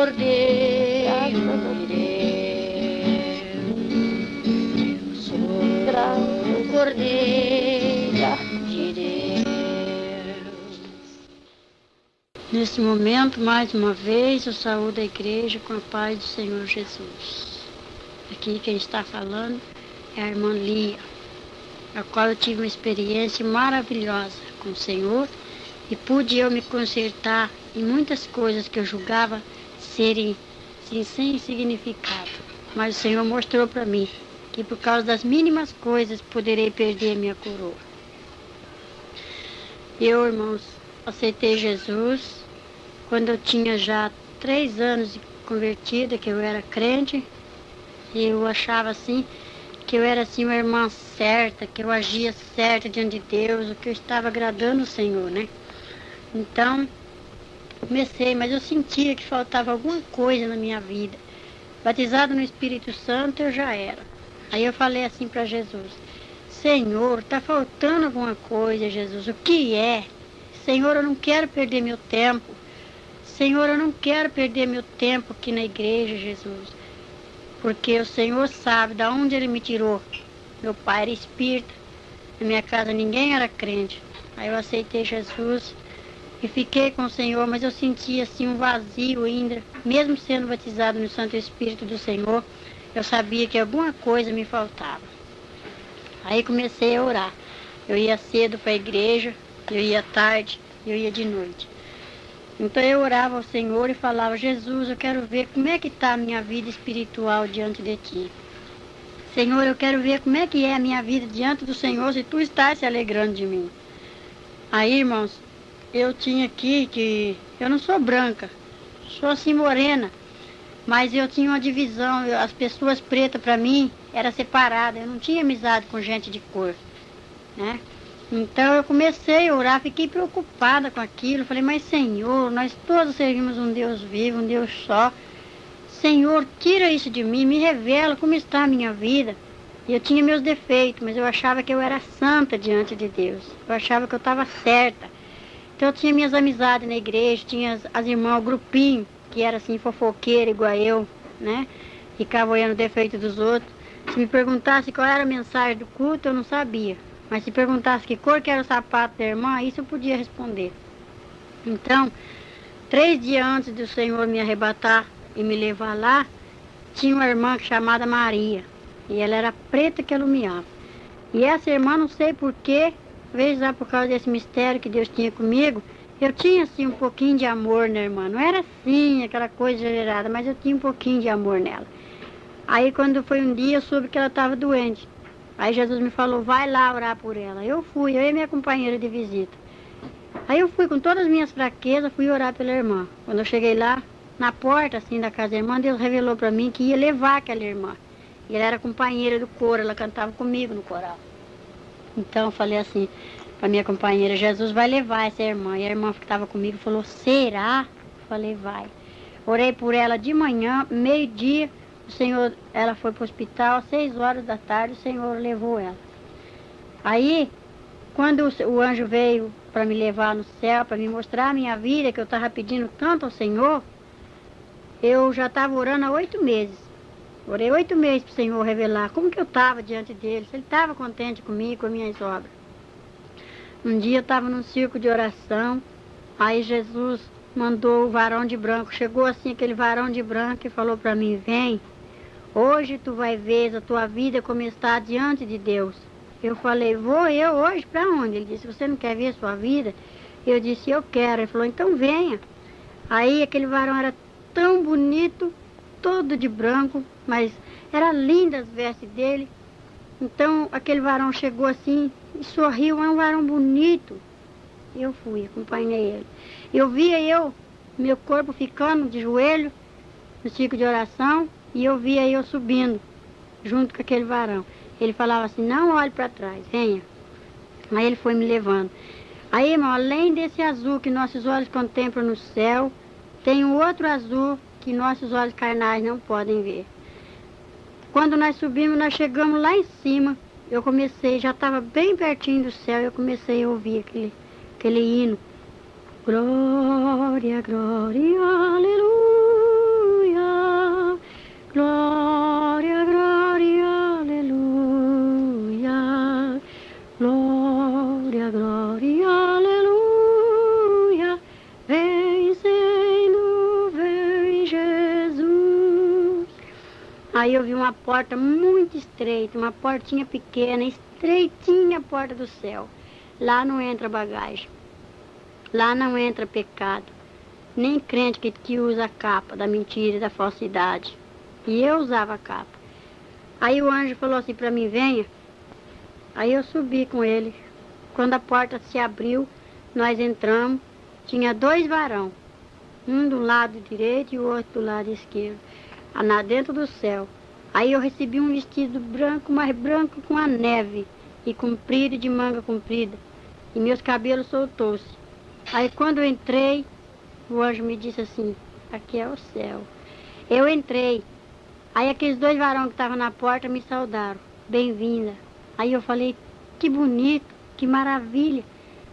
Cordeiro de Deus, eu sou o Cordeiro de Deus. Nesse momento, mais uma vez, eu saúdo a igreja com a paz do Senhor Jesus. Aqui quem está falando é a irmã Lia, a qual eu tive uma experiência maravilhosa com o Senhor e pude eu me consertar em muitas coisas que eu julgava serem sem significado. Mas o Senhor mostrou para mim que por causa das mínimas coisas poderei perder minha coroa. Eu, irmãos, aceitei Jesus quando eu tinha já 3 anos de convertida, que eu era crente. Eu achava assim que eu era assim uma irmã certa, que eu agia certa diante de Deus, o que eu estava agradando o Senhor, né? Então, comecei, mas eu sentia que faltava alguma coisa na minha vida. Batizado no Espírito Santo eu já era. Aí eu falei assim para Jesus: Senhor, está faltando alguma coisa, Jesus, o que é? Senhor, eu não quero perder meu tempo. Senhor, eu não quero perder meu tempo aqui na igreja, Jesus. Porque o Senhor sabe de onde Ele me tirou. Meu pai era espírita, na minha casa ninguém era crente. Aí eu aceitei Jesus e fiquei com o Senhor, mas eu sentia assim um vazio ainda. Mesmo sendo batizado no Santo Espírito do Senhor, eu sabia que alguma coisa me faltava. Aí comecei a orar. Eu ia cedo para a igreja, eu ia tarde, eu ia de noite. Então eu orava ao Senhor e falava: Jesus, eu quero ver como é que está a minha vida espiritual diante de Ti. Senhor, eu quero ver como é que é a minha vida diante do Senhor, se Tu estás se alegrando de mim. Aí, irmãos, eu tinha aqui que eu não sou branca, sou assim morena, mas eu tinha uma divisão, as pessoas pretas para mim era separada, eu não tinha amizade com gente de cor, né? Então eu comecei a orar, fiquei preocupada com aquilo. Falei: mas Senhor, nós todos servimos um Deus vivo, um Deus só. Senhor, tira isso de mim, me revela como está a minha vida. E eu tinha meus defeitos, mas eu achava que eu era santa diante de Deus. Eu achava que eu estava certa. Então eu tinha minhas amizades na igreja, tinha as irmãs, o grupinho, que era assim fofoqueira igual eu, né? Ficava olhando o defeito dos outros. Se me perguntasse qual era a mensagem do culto, eu não sabia. Mas se perguntasse que cor que era o sapato da irmã, isso eu podia responder. Então, 3 dias antes do Senhor me arrebatar e me levar lá, tinha uma irmã chamada Maria. E ela era preta que alumiava. E essa irmã, não sei porquê, talvez lá por causa desse mistério que Deus tinha comigo, eu tinha assim um pouquinho de amor na irmã. Não era assim, aquela coisa exagerada, mas eu tinha um pouquinho de amor nela. Aí quando foi um dia, eu soube que ela estava doente. Aí Jesus me falou: vai lá orar por ela. Eu fui, eu e minha companheira de visita. Aí eu fui com todas as minhas fraquezas, fui orar pela irmã. Quando eu cheguei lá, na porta assim da casa da irmã, Deus revelou para mim que ia levar aquela irmã. E ela era companheira do coro, ela cantava comigo no coral. Então eu falei assim para minha companheira: Jesus vai levar essa irmã. E a irmã que estava comigo falou: será? Eu falei: vai. Orei por ela de manhã, meio-dia. O Senhor, ela foi para o hospital, às 6 horas da tarde, o Senhor levou ela. Aí, quando o anjo veio para me levar no céu, para me mostrar a minha vida, que eu estava pedindo tanto ao Senhor, eu já estava orando há 8 meses. Orei 8 meses para o Senhor revelar como que eu estava diante dele, se ele estava contente comigo, com as minhas obras. Um dia eu estava num círculo de oração, aí Jesus mandou o varão de branco, chegou assim aquele varão de branco e falou para mim: vem. Hoje tu vai ver a tua vida como está diante de Deus. Eu falei: vou eu hoje para onde? Ele disse: você não quer ver a sua vida? Eu disse: eu quero. Ele falou: então venha. Aí aquele varão era tão bonito, todo de branco, mas era linda as vestes dele. Então aquele varão chegou assim e sorriu: é um varão bonito. Eu fui, acompanhei ele. Eu via meu corpo ficando de joelho no ciclo de oração. E eu via eu subindo, junto com aquele varão. Ele falava assim: não olhe para trás, venha. Aí ele foi me levando. Aí, irmão, além desse azul que nossos olhos contemplam no céu, tem um outro azul que nossos olhos carnais não podem ver. Quando nós subimos, nós chegamos lá em cima. Eu comecei, já estava bem pertinho do céu, eu comecei a ouvir aquele hino. Glória, glória, aleluia. Aí eu vi uma porta muito estreita, uma portinha pequena, estreitinha a porta do céu. Lá não entra bagagem, lá não entra pecado, nem crente que usa a capa da mentira e da falsidade. E eu usava a capa. Aí o anjo falou assim para mim, venha. Aí eu subi com ele. Quando a porta se abriu, nós entramos, tinha 2 varão, um do lado direito e o outro do lado esquerdo, dentro do céu. Aí eu recebi um vestido branco, mais branco com a neve, e comprido, de manga comprida, e meus cabelos soltou-se. Aí quando eu entrei, o anjo me disse assim, aqui é o céu. Eu entrei, aí aqueles 2 varões que estavam na porta me saudaram, bem-vinda. Aí eu falei, que bonito, que maravilha.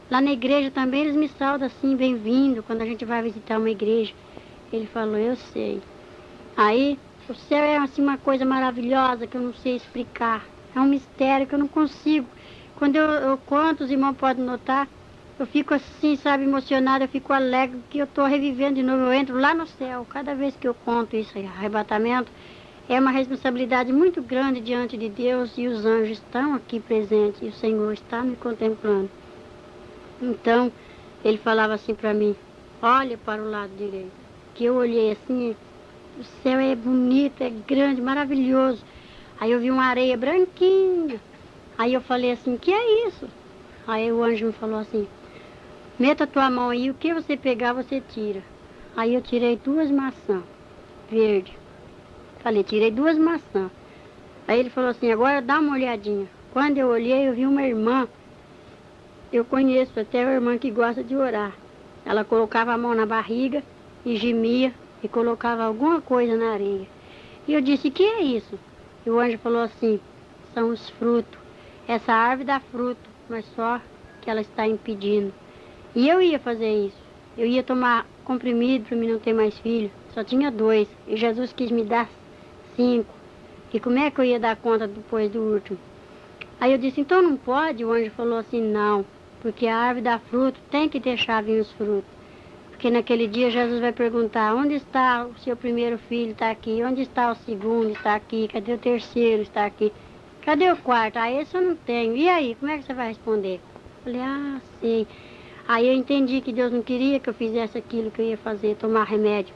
Lá na igreja também eles me saudam assim, bem-vindo, quando a gente vai visitar uma igreja. Ele falou, eu sei. Aí, o céu é assim uma coisa maravilhosa que eu não sei explicar. É um mistério que eu não consigo. Quando eu conto, os irmãos podem notar, eu fico assim, sabe, emocionada, eu fico alegre, que eu estou revivendo de novo, eu entro lá no céu. Cada vez que eu conto isso, arrebatamento, é uma responsabilidade muito grande diante de Deus e os anjos estão aqui presentes e o Senhor está me contemplando. Então, ele falava assim para mim, olha para o lado direito. Que eu olhei assim, o céu é bonito, é grande, maravilhoso. Aí eu vi uma areia branquinha. Aí eu falei assim, que é isso? Aí o anjo me falou assim, meta a tua mão aí, o que você pegar, você tira. Aí eu tirei 2 maçãs verdes. Falei, tirei 2 maçãs. Aí ele falou assim, agora dá uma olhadinha. Quando eu olhei, eu vi uma irmã. Eu conheço até uma irmã que gosta de orar. Ela colocava a mão na barriga e gemia e colocava alguma coisa na areia. E eu disse, que é isso? E o anjo falou assim, são os frutos. Essa árvore dá fruto, mas só que ela está impedindo. E eu ia fazer isso. Eu ia tomar comprimido para mim não ter mais filho. Só tinha 2. E Jesus quis me dar 5. E como é que eu ia dar conta depois do último? Aí eu disse, então não pode? O anjo falou assim, não. Porque a árvore dá fruto, tem que deixar vir os frutos. Porque naquele dia Jesus vai perguntar, onde está o seu primeiro filho? Está aqui. Onde está o segundo? Está aqui. Cadê o terceiro? Está aqui. Cadê o quarto? Ah, esse eu não tenho. E aí, como é que você vai responder? Eu falei, ah, sei. Aí eu entendi que Deus não queria que eu fizesse aquilo que eu ia fazer, tomar remédio.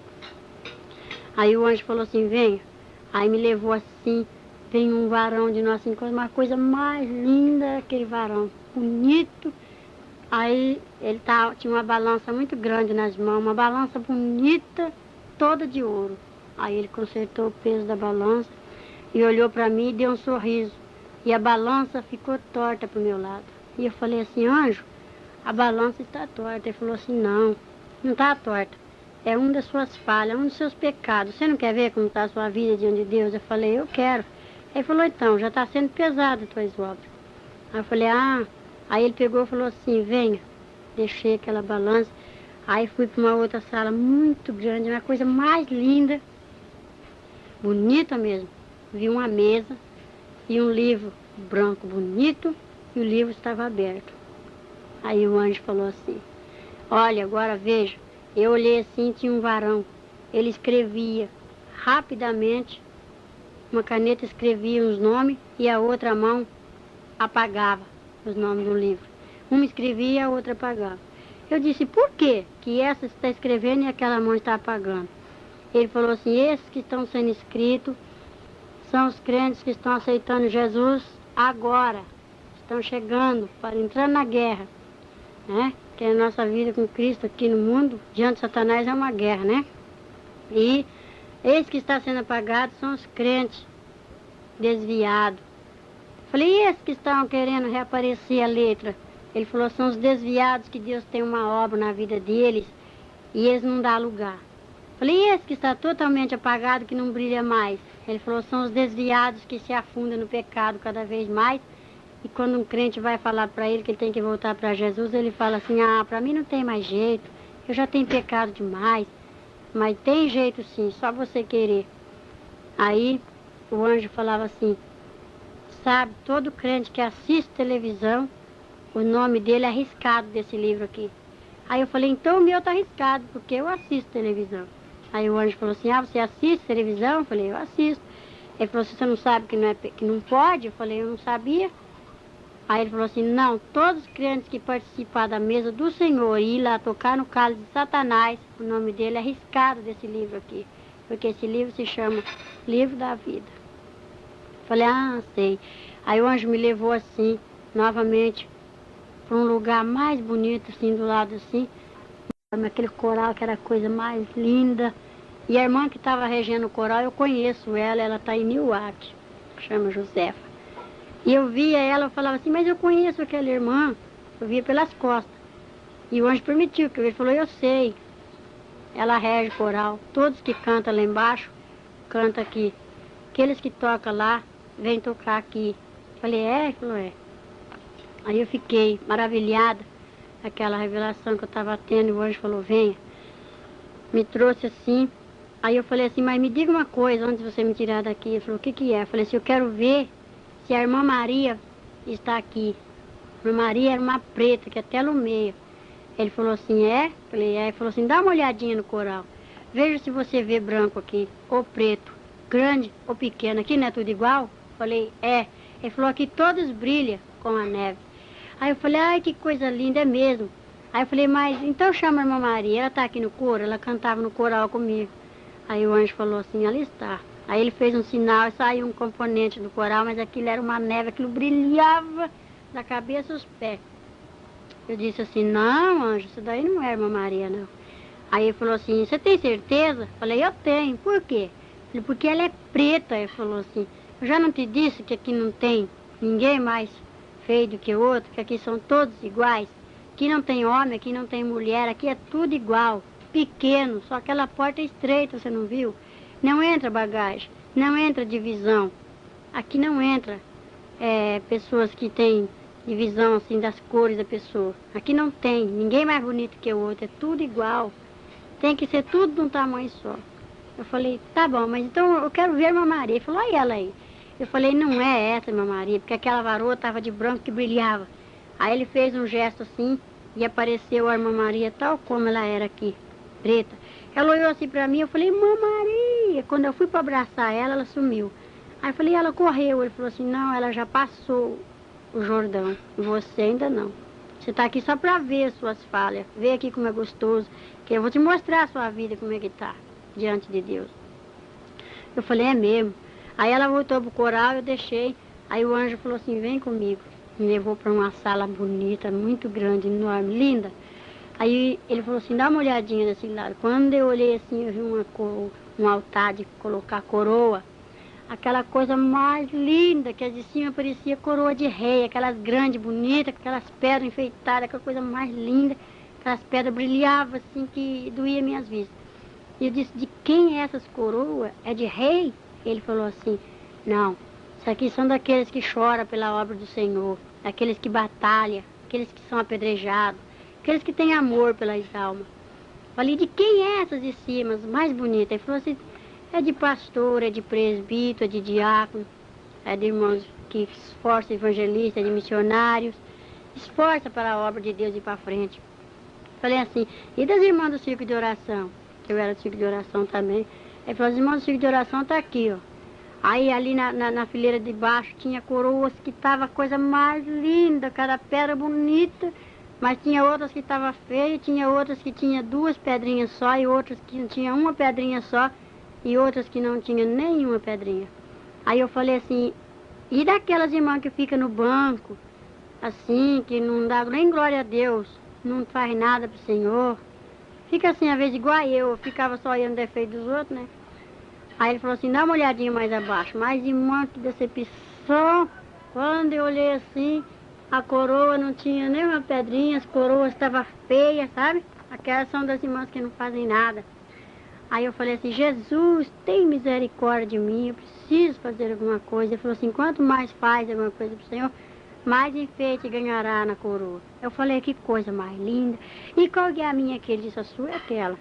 Aí o anjo falou assim, venha. Aí me levou assim, vem um varão de nós, assim, uma coisa mais linda, aquele varão, bonito. Aí ele tinha uma balança muito grande nas mãos, uma balança bonita, toda de ouro. Aí ele consertou o peso da balança e olhou para mim e deu um sorriso. E a balança ficou torta para o meu lado. E eu falei assim, anjo, a balança está torta. Ele falou assim, não está torta. É uma das suas falhas, um dos seus pecados. Você não quer ver como está a sua vida diante de Deus? Eu falei, eu quero. Ele falou, então, já está sendo pesado as tuas obras. Aí eu falei, ah... Aí ele pegou e falou assim, venha. Deixei aquela balança. Aí fui para uma outra sala muito grande, uma coisa mais linda, bonita mesmo. Vi uma mesa e um livro branco bonito e o livro estava aberto. Aí o anjo falou assim, olha, agora veja. Eu olhei assim, tinha um varão. Ele escrevia rapidamente, uma caneta escrevia os nomes e a outra mão apagava os nomes do livro. Uma escrevia e a outra apagava. Eu disse, por quê que essa está escrevendo e aquela mão está apagando? Ele falou assim, esses que estão sendo escritos são os crentes que estão aceitando Jesus agora. Estão chegando, entrando na guerra, né? Que a nossa vida com Cristo aqui no mundo, diante de Satanás, é uma guerra, né? E esses que está sendo apagados são os crentes desviados. Falei, e esses que estão querendo reaparecer a letra? Ele falou, são os desviados que Deus tem uma obra na vida deles e eles não dão lugar. Falei, e esse que está totalmente apagado, que não brilha mais? Ele falou, são os desviados que se afundam no pecado cada vez mais. E quando um crente vai falar para ele que ele tem que voltar para Jesus, ele fala assim, ah, para mim não tem mais jeito, eu já tenho pecado demais. Mas tem jeito sim, só você querer. Aí o anjo falava assim, sabe, todo crente que assiste televisão, o nome dele é arriscado desse livro aqui. Aí eu falei, então o meu está arriscado, porque eu assisto televisão. Aí o anjo falou assim, ah, você assiste televisão? Eu falei, eu assisto. Ele falou assim, você não sabe que não, que não pode? Eu falei, eu não sabia. Aí ele falou assim, não, todos os crentes que participar da mesa do Senhor e ir lá tocar no cálice de Satanás, o nome dele é riscado desse livro aqui, porque esse livro se chama Livro da Vida. Falei, ah, sei. Aí o anjo me levou assim, novamente, para um lugar mais bonito, assim, do lado assim, aquele coral que era a coisa mais linda. E a irmã que estava regendo o coral, eu conheço ela está em Newark, chama Josefa. E eu via ela, eu falava assim, mas eu conheço aquela irmã, eu via pelas costas. E o anjo permitiu, que ele falou, eu sei. Ela rege o coral, todos que cantam lá embaixo, cantam aqui. Aqueles que tocam lá, vêm tocar aqui. Falei, é? Ele falou, é. Aí eu fiquei maravilhada, aquela revelação que eu estava tendo, e o anjo falou, venha. Me trouxe assim. Aí eu falei assim, mas me diga uma coisa antes de você me tirar daqui. Ele falou, o que que é? Eu falei assim, eu quero ver se a irmã Maria está aqui. A irmã Maria era uma preta, que até no meio. Ele falou assim, é? Eu falei, é. Ele falou assim, dá uma olhadinha no coral. Veja se você vê branco aqui, ou preto, grande ou pequeno. Aqui não é tudo igual? Eu falei, é. Ele falou, aqui todos brilham com a neve. Aí eu falei, ai, que coisa linda, é mesmo. Aí eu falei, mas então chama a irmã Maria, ela está aqui no coro, ela cantava no coral comigo. Aí o anjo falou assim, ali está. Aí ele fez um sinal e saiu um componente do coral, mas aquilo era uma neve, aquilo brilhava da cabeça aos pés. Eu disse assim, não, anjo, isso daí não é irmã Maria, não. Aí ele falou assim, você tem certeza? Falei, eu tenho. Por quê? Falei, porque ela é preta. Ele falou assim, eu já não te disse que aqui não tem ninguém mais feio do que o outro, que aqui são todos iguais. Aqui não tem homem, aqui não tem mulher, aqui é tudo igual. Pequeno, só aquela porta é estreita, você não viu? Não entra bagagem, não entra divisão. Aqui não entra pessoas que têm divisão assim das cores da pessoa. Aqui não tem, ninguém mais bonito que o outro, é tudo igual. Tem que ser tudo de um tamanho só. Eu falei, tá bom, mas então eu quero ver a irmã Maria. Ele falou, olha ela aí. Eu falei, não é essa, irmã Maria, porque aquela varoa estava de branco que brilhava. Aí ele fez um gesto assim e apareceu a irmã Maria tal como ela era aqui. Preta. Ela olhou assim pra mim, eu falei, irmã Maria. Quando eu fui para abraçar ela, ela sumiu. Aí eu falei, ela correu. Ele falou assim, não, ela já passou o Jordão. Você ainda não. Você tá aqui só para ver as suas falhas. Ver aqui como é gostoso. Que eu vou te mostrar a sua vida, como é que tá, diante de Deus. Eu falei, é mesmo. Aí ela voltou pro coral, eu deixei. Aí o anjo falou assim, vem comigo. Me levou para uma sala bonita, muito grande, enorme, linda. Aí ele falou assim, dá uma olhadinha desse lado. Quando eu olhei assim, eu vi um altar de colocar coroa. Aquela coisa mais linda, que as de cima parecia coroa de rei, aquelas grandes, bonitas, aquelas pedras enfeitadas, aquela coisa mais linda. Aquelas pedras brilhavam assim que doía minhas vistas. E eu disse, de quem é essas coroas? É de rei? Ele falou assim, não, isso aqui são daqueles que choram pela obra do Senhor, daqueles que batalham, aqueles que são apedrejados. Aqueles que têm amor pelas almas. Falei, de quem é essas de cima, as mais bonitas? Ele falou assim, é de pastor, é de presbítero, é de diácono, é de irmãos que esforçam evangelistas, é de missionários, esforça para a obra de Deus ir para frente. Falei assim, e das irmãs do círculo de oração? Que eu era do círculo de oração também. Ele falou, as irmãs do círculo de oração tá aqui, ó. Aí ali na fileira de baixo tinha coroas que tava a coisa mais linda, cada pedra bonita. Mas tinha outras que estavam feias, tinha outras que tinha duas pedrinhas só, e outras que não tinha uma pedrinha só, e outras que não tinha nenhuma pedrinha. Aí eu falei assim, e daquelas irmãs que ficam no banco, assim, que não dá nem glória a Deus, não faz nada pro Senhor, fica assim, às vezes igual eu ficava só olhando o defeito dos outros, né? Aí ele falou assim, dá uma olhadinha mais abaixo, mas irmã, que decepção, quando eu olhei assim, a coroa não tinha nenhuma pedrinha, as coroas estavam feias, sabe? Aquelas são das irmãs que não fazem nada. Aí eu falei assim, Jesus, tem misericórdia de mim, eu preciso fazer alguma coisa. Ele falou assim, quanto mais faz alguma coisa pro Senhor, mais enfeite ganhará na coroa. Eu falei, que coisa mais linda. E qual que é a minha? Que ele disse, a sua é aquela.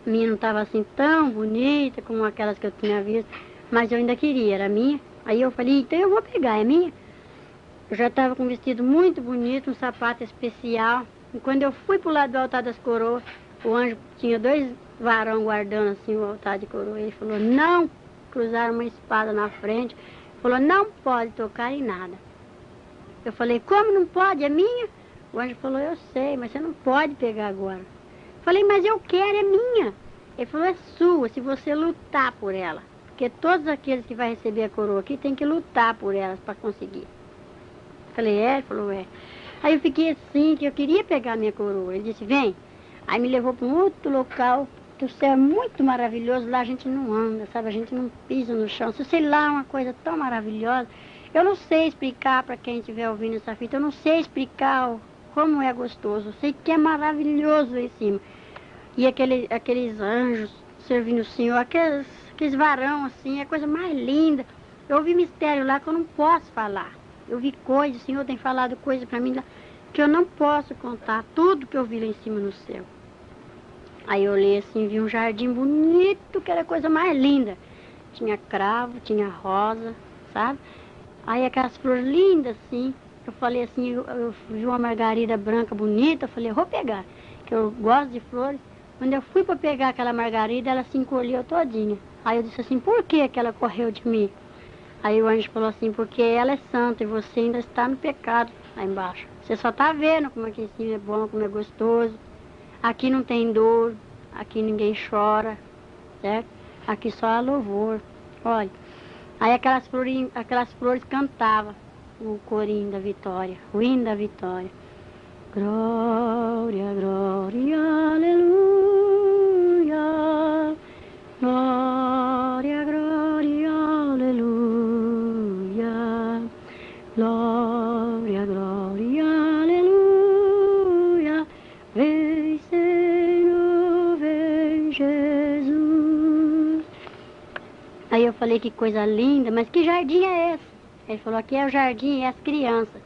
A minha não estava assim tão bonita como aquelas que eu tinha visto, mas eu ainda queria, era minha. Aí eu falei, então eu vou pegar, é minha. Eu já estava com um vestido muito bonito, um sapato especial. E quando eu fui para o lado do altar das coroas, o anjo tinha dois varão guardando assim o altar de coroa. Ele falou, não, cruzaram uma espada na frente, falou, não pode tocar em nada. Eu falei, como não pode? É minha? O anjo falou, eu sei, mas você não pode pegar agora. Eu falei, mas eu quero, é minha. Ele falou, é sua, se você lutar por ela. Porque todos aqueles que vão receber a coroa aqui tem que lutar por elas para conseguir. Eu falei, é? Ele falou, é. Aí eu fiquei assim, que eu queria pegar a minha coroa. Ele disse, vem. Aí me levou para um outro local, que o céu é muito maravilhoso, lá a gente não anda, sabe? A gente não pisa no chão. Se sei lá, uma coisa tão maravilhosa. Eu não sei explicar para quem estiver ouvindo essa fita, eu não sei explicar como é gostoso. Eu sei que é maravilhoso lá em cima. E aqueles anjos servindo o Senhor, aqueles varão assim, é a coisa mais linda. Eu ouvi mistério lá que eu não posso falar. Eu vi coisas, o Senhor tem falado coisas para mim lá que eu não posso contar, tudo que eu vi lá em cima no céu. Aí eu olhei assim, vi um jardim bonito, que era a coisa mais linda. Tinha cravo, tinha rosa, sabe? Aí aquelas flores lindas assim, eu falei assim, eu vi uma margarida branca bonita, eu falei, eu vou pegar, que eu gosto de flores. Quando eu fui para pegar aquela margarida, ela se encolheu todinha. Aí eu disse assim, por que ela correu de mim? Aí o anjo falou assim, porque ela é santa e você ainda está no pecado lá embaixo. Você só está vendo como aqui em cima é bom, como é gostoso. Aqui não tem dor, aqui ninguém chora, certo? Aqui só há louvor. Olha, aí aquelas flores cantavam o corinho da vitória, o hino da vitória. Glória, glória, aleluia. Glória, glória, aleluia. Glória, glória, aleluia. Vem, Senhor, vem, Jesus. Aí eu falei, que coisa linda, mas que jardim é esse? Ele falou, aqui é o jardim, é as crianças.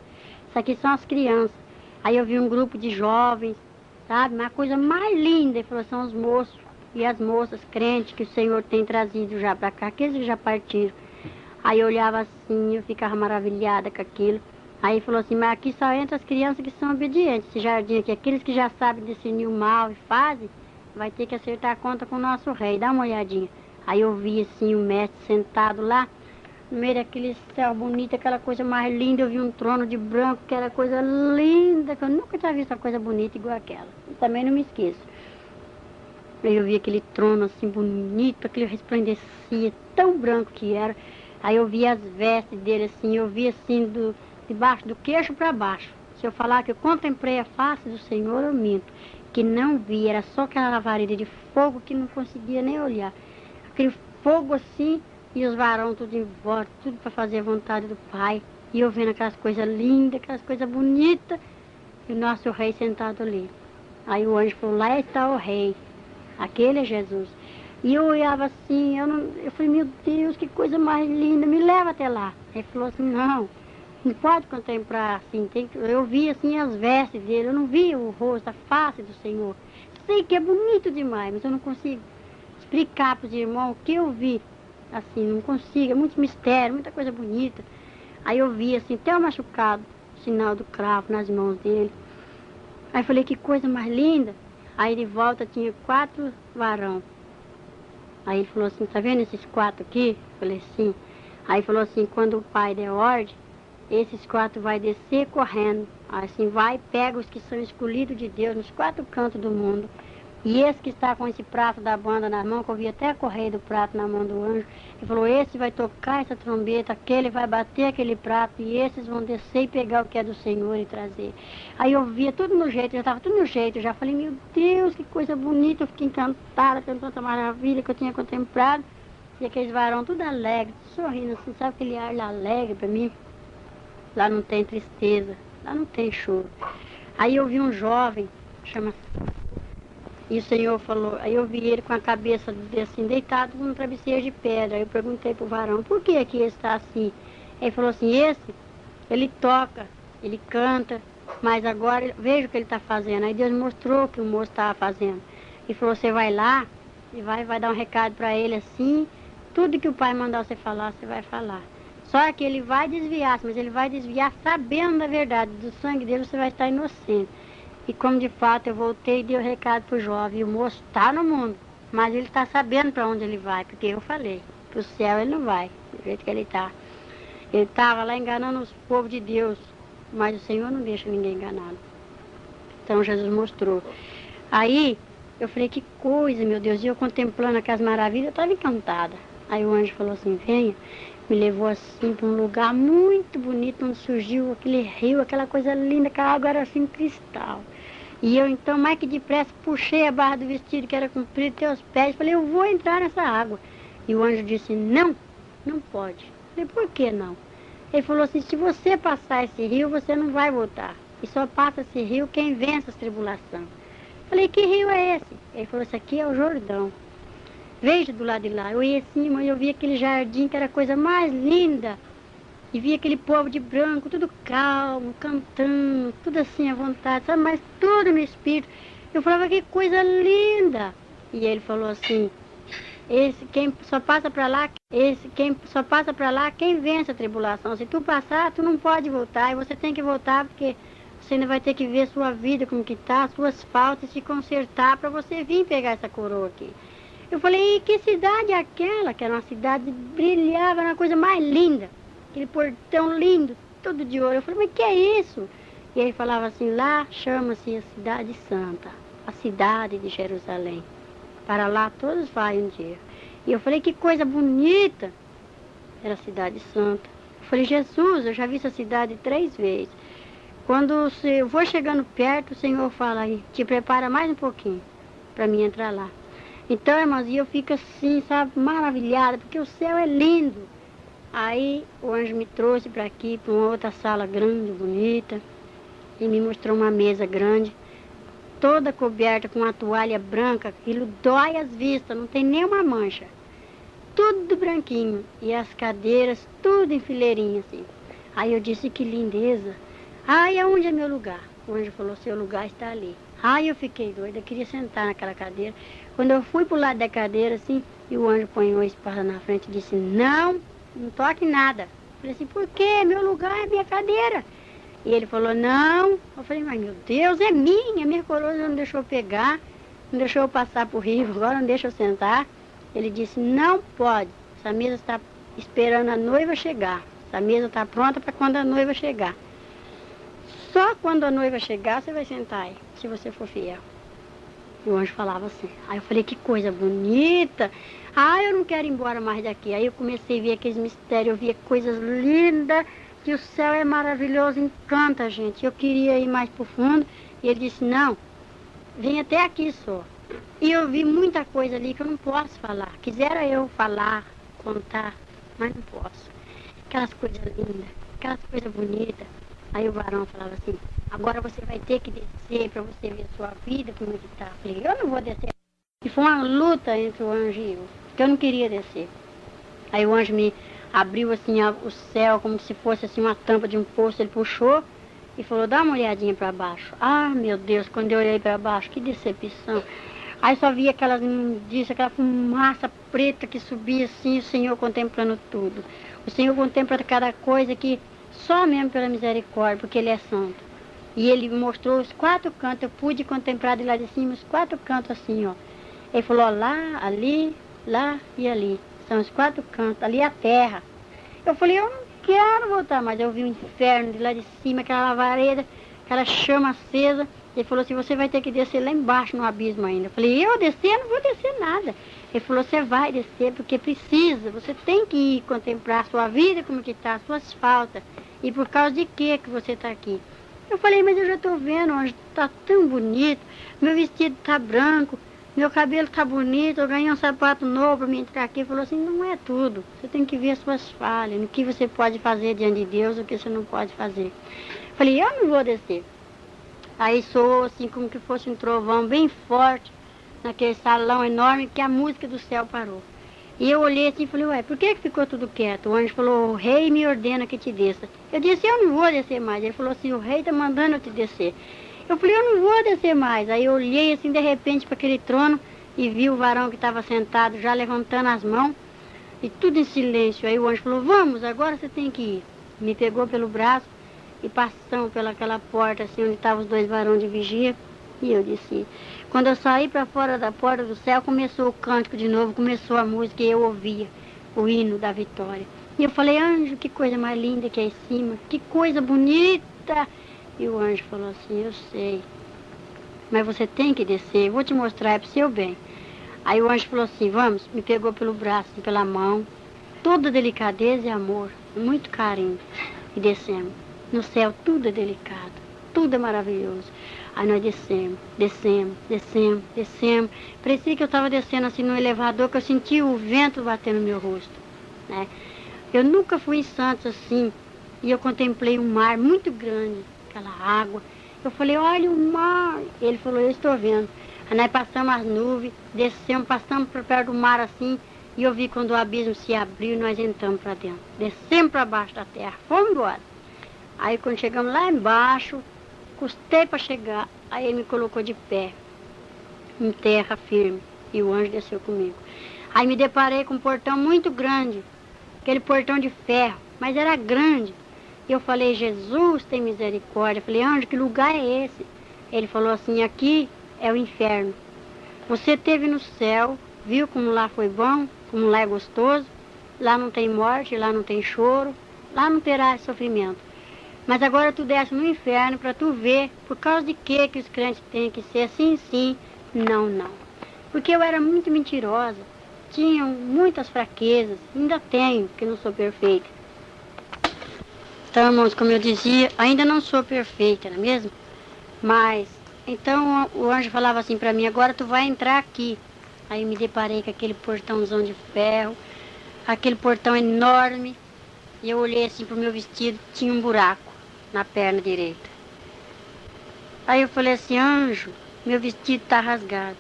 Isso aqui são as crianças. Aí eu vi um grupo de jovens, sabe? Uma coisa mais linda. Ele falou, são os moços e as moças crentes que o Senhor tem trazido já para cá, aqueles que já partiram. Aí eu olhava assim, eu ficava maravilhada com aquilo. Aí ele falou assim, mas aqui só entra as crianças que são obedientes. Esse jardim aqui, aqueles que já sabem discernir o mal e fazem, vai ter que acertar a conta com o nosso rei. Dá uma olhadinha. Aí eu vi assim o mestre sentado lá, no meio daquele céu bonito, aquela coisa mais linda. Eu vi um trono de branco, que era coisa linda, que eu nunca tinha visto uma coisa bonita igual aquela. E também não me esqueço. Aí eu vi aquele trono assim bonito, aquele resplandecia, tão branco que era. Aí eu vi as vestes dele assim, eu vi assim debaixo do queixo para baixo. Se eu falar que eu contemplei a face do Senhor, eu minto. Que não vi, era só aquela lavareda de fogo que não conseguia nem olhar. Aquele fogo assim, e os varões tudo em volta, tudo para fazer a vontade do Pai. E eu vendo aquelas coisas lindas, aquelas coisas bonitas, e o nosso rei sentado ali. Aí o anjo falou, lá está o rei, aquele é Jesus. E eu olhava assim, eu falei, meu Deus, que coisa mais linda, me leva até lá. Ele falou assim, não pode contemplar assim, eu vi assim as vestes dele, eu não vi o rosto, a face do Senhor. Sei que é bonito demais, mas eu não consigo explicar para os irmãos o que eu vi. Assim, não consigo, é muito mistério, muita coisa bonita. Aí eu vi assim, até o machucado, o sinal do cravo nas mãos dele. Aí eu falei, que coisa mais linda. Aí de volta tinha 4 varão. Aí ele falou assim, tá vendo esses 4 aqui? Eu falei, sim. Aí falou assim, quando o pai der ordem, esses 4 vai descer correndo. Assim, vai, pega os que são escolhidos de Deus nos 4 cantos do mundo. E esse que está com esse prato da banda na mão, que eu vi até a correia do prato na mão do anjo, ele falou, esse vai tocar essa trombeta, aquele vai bater aquele prato, e esses vão descer e pegar o que é do Senhor e trazer. Aí eu via tudo no jeito, já estava tudo no jeito, eu já falei, meu Deus, que coisa bonita, eu fiquei encantada com tanta maravilha que eu tinha contemplado. E aqueles varão tudo alegre, sorrindo assim, sabe aquele ar alegre para mim? Lá não tem tristeza, lá não tem choro. Aí eu vi um jovem, chama... E o Senhor falou, aí eu vi ele com a cabeça assim, deitado num travesseiro de pedra. Aí eu perguntei pro varão, por que aqui ele está assim? Ele falou assim, ele toca, ele canta, mas agora veja o que ele está fazendo. Aí Deus mostrou o que o moço estava fazendo. Ele falou, você vai lá e vai dar um recado para ele assim, tudo que o pai mandar você falar, você vai falar. Só que ele vai desviar, mas ele vai desviar sabendo da verdade, do sangue dele você vai estar inocente. E como de fato eu voltei e dei o recado pro jovem, e o moço está no mundo, mas ele está sabendo para onde ele vai, porque eu falei Para o céu ele não vai, do jeito que ele está. Ele estava lá enganando os povos de Deus, mas o Senhor não deixa ninguém enganado. Então Jesus mostrou. Aí eu falei, que coisa, meu Deus, e eu contemplando aquelas maravilhas, eu estava encantada. Aí o anjo falou assim, venha, me levou assim para um lugar muito bonito, onde surgiu aquele rio, aquela coisa linda, que a água era assim cristal. E eu então, mais que depressa, puxei a barra do vestido que era comprido até os pés, falei, eu vou entrar nessa água. E o anjo disse, não, não pode. Eu falei, por que não? Ele falou assim, se você passar esse rio, você não vai voltar. E só passa esse rio quem vence as tribulações. Falei, que rio é esse? Ele falou, esse aqui é o Jordão. Veja do lado de lá. Eu ia assim, mas eu vi aquele jardim que era a coisa mais linda. E vi aquele povo de branco, tudo calmo, cantando, tudo assim à vontade, sabe? Mas tudo no espírito. Eu falava, que coisa linda. E ele falou assim, quem só passa para lá, quem vence a tribulação. Se tu passar, tu não pode voltar. E você tem que voltar porque você ainda vai ter que ver sua vida como que está, suas faltas, se consertar para você vir pegar essa coroa aqui. Eu falei, e que cidade é aquela? Que era uma cidade que brilhava, era uma coisa mais linda. Aquele portão lindo, todo de ouro. Eu falei, mas que é isso? E ele falava assim, lá chama-se a Cidade Santa, a cidade de Jerusalém. Para lá todos vai um dia. E eu falei, que coisa bonita. Era a Cidade Santa. Eu falei, Jesus, eu já vi essa cidade 3 vezes. Quando eu vou chegando perto, o Senhor fala aí, te prepara mais um pouquinho para mim entrar lá. Então, irmãos, eu fico assim, sabe, maravilhada, porque o céu é lindo. Aí o anjo me trouxe para aqui, para uma outra sala grande, bonita, e me mostrou uma mesa grande, toda coberta com uma toalha branca, aquilo dói as vistas, não tem nenhuma mancha. Tudo branquinho, e as cadeiras, tudo em fileirinha, assim. Aí eu disse, que lindeza. Ai, aonde é meu lugar? O anjo falou, seu lugar está ali. Ai, eu fiquei doida, eu queria sentar naquela cadeira. Quando eu fui pro lado da cadeira, assim, e o anjo põe uma espada na frente e disse, não toque nada. Eu falei assim, por quê? Meu lugar é minha cadeira. E ele falou, não. Eu falei, mas meu Deus, é minha coroa não deixou eu pegar, não deixou eu passar pro rio, agora não deixa eu sentar. Ele disse, não pode, essa mesa está esperando a noiva chegar. Essa mesa está pronta para quando a noiva chegar. Só quando a noiva chegar, você vai sentar aí, se você for fiel. E o anjo falava assim. Aí eu falei, que coisa bonita. Ah, eu não quero ir embora mais daqui. Aí eu comecei a ver aqueles mistérios, eu via coisas lindas, que o céu é maravilhoso, encanta a gente. Eu queria ir mais pro fundo, e ele disse, não, vem até aqui só. E eu vi muita coisa ali que eu não posso falar. Quisera eu falar, contar, mas não posso. Aquelas coisas lindas, aquelas coisas bonitas. Aí o varão falava assim, agora você vai ter que descer para você ver a sua vida, como é que tá. Eu falei, eu não vou descer. E foi uma luta entre o anjo e eu, porque eu não queria descer. Aí o anjo me abriu assim o céu, como se fosse assim uma tampa de um poço, ele puxou e falou, dá uma olhadinha para baixo. Ah, meu Deus, quando eu olhei para baixo, que decepção. Aí só via aquela fumaça preta que subia assim, o Senhor contemplando tudo. O Senhor contempla cada coisa que só mesmo pela misericórdia, porque Ele é santo. E Ele me mostrou os 4 cantos, eu pude contemplar de lá de cima os 4 cantos assim, ó. Ele falou, ó, lá, ali, lá e ali. São os 4 cantos, ali é a terra. Eu falei, eu não quero voltar mais. Eu vi o inferno de lá de cima, aquela lavareda, aquela chama acesa. Ele falou assim, você vai ter que descer lá embaixo no abismo ainda. Eu falei, eu descer? Eu não vou descer nada. Ele falou, você vai descer porque precisa. Você tem que ir contemplar a sua vida, como que está, as suas faltas. E por causa de que você está aqui? Eu falei, mas eu já estou vendo, está tão bonito. Meu vestido está branco, meu cabelo está bonito. Eu ganhei um sapato novo para me entrar aqui. Ele falou assim, não é tudo. Você tem que ver as suas falhas, no que você pode fazer diante de Deus, o que você não pode fazer. Eu falei, eu não vou descer. Aí soou assim como que fosse um trovão bem forte, naquele salão enorme, que a música do céu parou. E eu olhei assim e falei, ué, por que ficou tudo quieto? O anjo falou, o rei me ordena que te desça. Eu disse, eu não vou descer mais. Ele falou assim, o rei está mandando eu te descer. Eu falei, eu não vou descer mais. Aí eu olhei assim de repente para aquele trono e vi o varão que estava sentado já levantando as mãos e tudo em silêncio. Aí o anjo falou, vamos, agora você tem que ir. Me pegou pelo braço e passamos pelaquela porta assim onde estavam os 2 varões de vigia. E eu disse, quando eu saí para fora da porta do céu, começou o cântico de novo, começou a música e eu ouvia. o hino da vitória. E eu falei, anjo, que coisa mais linda que é em cima, que coisa bonita. E o anjo falou assim, eu sei, mas você tem que descer, eu vou te mostrar, é pro seu bem. Aí o anjo falou assim, vamos, me pegou pelo braço, pela mão, toda delicadeza e amor, muito carinho. E descemos. No céu tudo é delicado, tudo é maravilhoso. Aí nós descemos. Parecia que eu estava descendo assim no elevador, que eu senti o vento batendo no meu rosto, né? Eu nunca fui em Santos assim, e eu contemplei um mar muito grande, aquela água. Eu falei, olha o mar. Ele falou, eu estou vendo. Aí nós passamos as nuvens, descemos, passamos por perto do mar assim, e eu vi quando o abismo se abriu, nós entramos para dentro. Descemos para baixo da terra, fomos embora. Aí quando chegamos lá embaixo, custei para chegar, aí ele me colocou de pé, em terra firme, e o anjo desceu comigo. Aí me deparei com um portão muito grande, aquele portão de ferro, mas era grande. E eu falei, Jesus, tem misericórdia. Eu falei, anjo, que lugar é esse? Ele falou assim, aqui é o inferno. Você esteve no céu, viu como lá foi bom, como lá é gostoso, lá não tem morte, lá não tem choro, lá não terá sofrimento. Mas agora tu desce no inferno para tu ver por causa de que os crentes têm que ser assim, sim, não, não. Porque eu era muito mentirosa, tinha muitas fraquezas, ainda tenho, porque não sou perfeita. Então, irmãos, como eu dizia, ainda não sou perfeita, não é mesmo? Mas, então o anjo falava assim para mim, agora tu vai entrar aqui. Aí eu me deparei com aquele portãozão de ferro, aquele portão enorme, e eu olhei assim pro meu vestido, tinha um buraco na perna direita. Aí eu falei assim, anjo, meu vestido tá rasgado,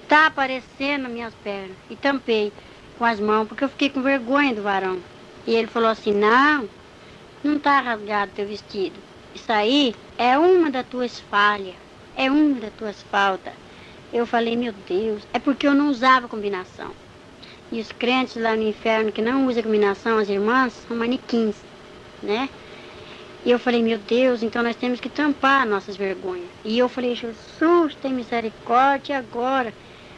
tá aparecendo minhas pernas. E tampei com as mãos, porque eu fiquei com vergonha do varão. E ele falou assim, não tá rasgado teu vestido. Isso aí é uma das tuas falhas, é uma das tuas faltas. Eu falei, meu Deus, é porque eu não usava combinação. E os crentes lá no inferno que não usam combinação, as irmãs, são manequins, né? E eu falei, meu Deus, então nós temos que tampar nossas vergonhas. E eu falei, Jesus, tem misericórdia agora.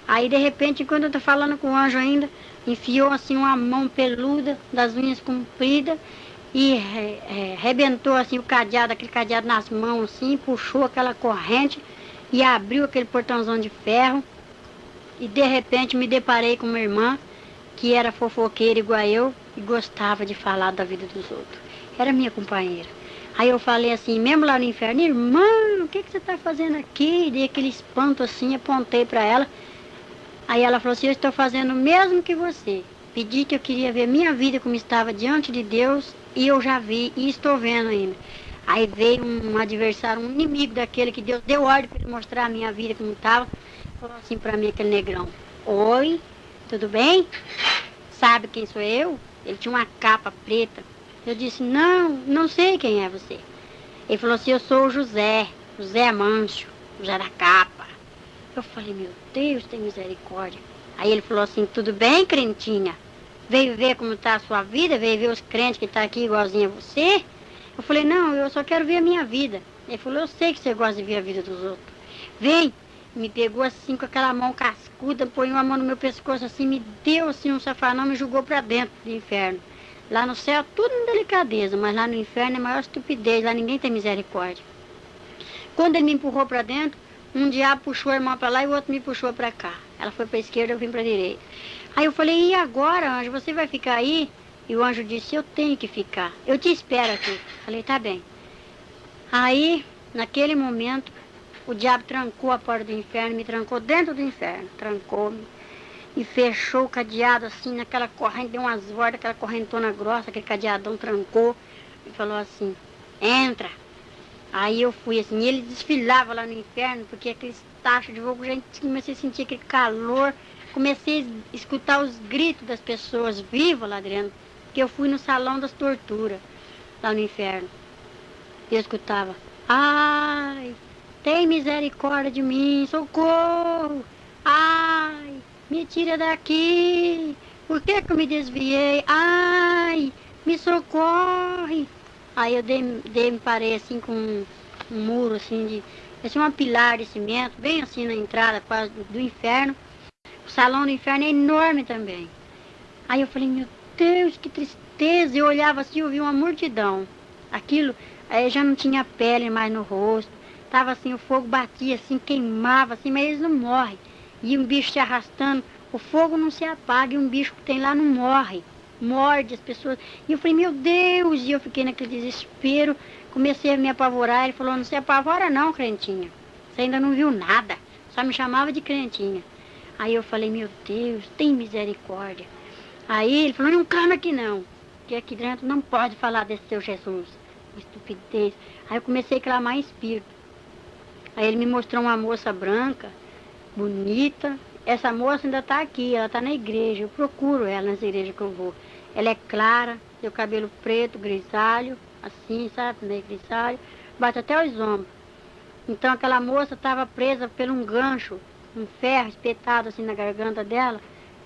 Aí, de repente, quando eu tô falando com o anjo ainda, enfiou assim uma mão peluda, das unhas compridas, e rebentou assim o cadeado, aquele cadeado nas mãos, assim, puxou aquela corrente e abriu aquele portãozão de ferro. E, de repente, me deparei com uma irmã que era fofoqueira igual eu e gostava de falar da vida dos outros. Era minha companheira. Aí eu falei assim, mesmo lá no inferno, irmã, o que você está fazendo aqui? Dei aquele espanto assim, apontei para ela. Aí ela falou assim, eu estou fazendo o mesmo que você. Pedi que eu queria ver minha vida como estava diante de Deus e eu já vi e estou vendo ainda. Aí veio um adversário, um inimigo daquele que Deus deu ordem para ele mostrar a minha vida como estava. Falou assim para mim, aquele negrão, oi, tudo bem? Sabe quem sou eu? Ele tinha uma capa preta. Eu disse, não sei quem é você. Ele falou assim, eu sou o José Mancho, José da capa. Eu falei, meu Deus, tem misericórdia. Aí ele falou assim, tudo bem, crentinha? Veio ver como está a sua vida? Veio ver os crentes que estão aqui igualzinho a você? Eu falei, não, eu só quero ver a minha vida. Ele falou, eu sei que você gosta de ver a vida dos outros. Vem. Me pegou assim com aquela mão cascuda, põe uma mão no meu pescoço assim, me deu assim um safanão, me jogou para dentro do inferno. Lá no céu tudo em delicadeza, mas lá no inferno é a maior estupidez, lá ninguém tem misericórdia. Quando ele me empurrou para dentro, um diabo puxou a irmã para lá e o outro me puxou para cá. Ela foi para a esquerda, eu vim para a direita. Aí eu falei, e agora, anjo, você vai ficar aí? E o anjo disse, eu tenho que ficar, eu te espero aqui. Falei, tá bem. Aí, naquele momento, o diabo trancou a porta do inferno, me trancou dentro do inferno, trancou-me e fechou o cadeado assim, naquela corrente, deu umas voltas, aquela correntona grossa, aquele cadeadão trancou e falou assim, entra. Aí eu fui assim, e ele desfilava lá no inferno, porque aqueles tachos de fogo, já comecei a sentir aquele calor, comecei a escutar os gritos das pessoas vivas lá dentro, porque eu fui no salão das torturas, lá no inferno. E eu escutava, ai, tem misericórdia de mim, socorro, ai, me tira daqui, por que eu me desviei, ai, me socorre. Aí eu me parei assim com um muro assim, assim uma pilar de cimento, bem assim na entrada quase do inferno. O salão do inferno é enorme também. Aí eu falei, meu Deus, que tristeza. Eu olhava assim, eu vi uma multidão. Aquilo, aí já não tinha pele mais no rosto. Tava assim, o fogo batia assim, queimava assim, mas eles não morrem. E um bicho se arrastando, o fogo não se apaga e um bicho que tem lá não morre. Morde as pessoas. E eu falei, meu Deus, e eu fiquei naquele desespero, comecei a me apavorar. Ele falou, não se apavora não, crentinha. Você ainda não viu nada. Só me chamava de crentinha. Aí eu falei, meu Deus, tem misericórdia. Aí ele falou, não clama aqui não, que aqui dentro não pode falar desse seu Jesus. Estupidez. Aí eu comecei a clamar em espírito. Aí ele me mostrou uma moça branca, bonita. Essa moça ainda está aqui, ela está na igreja. Eu procuro ela nas igrejas que eu vou. Ela é clara, tem o cabelo preto, grisalho, assim, sabe, meio grisalho. Bate até os ombros. Então aquela moça estava presa por um gancho, um ferro espetado assim na garganta dela,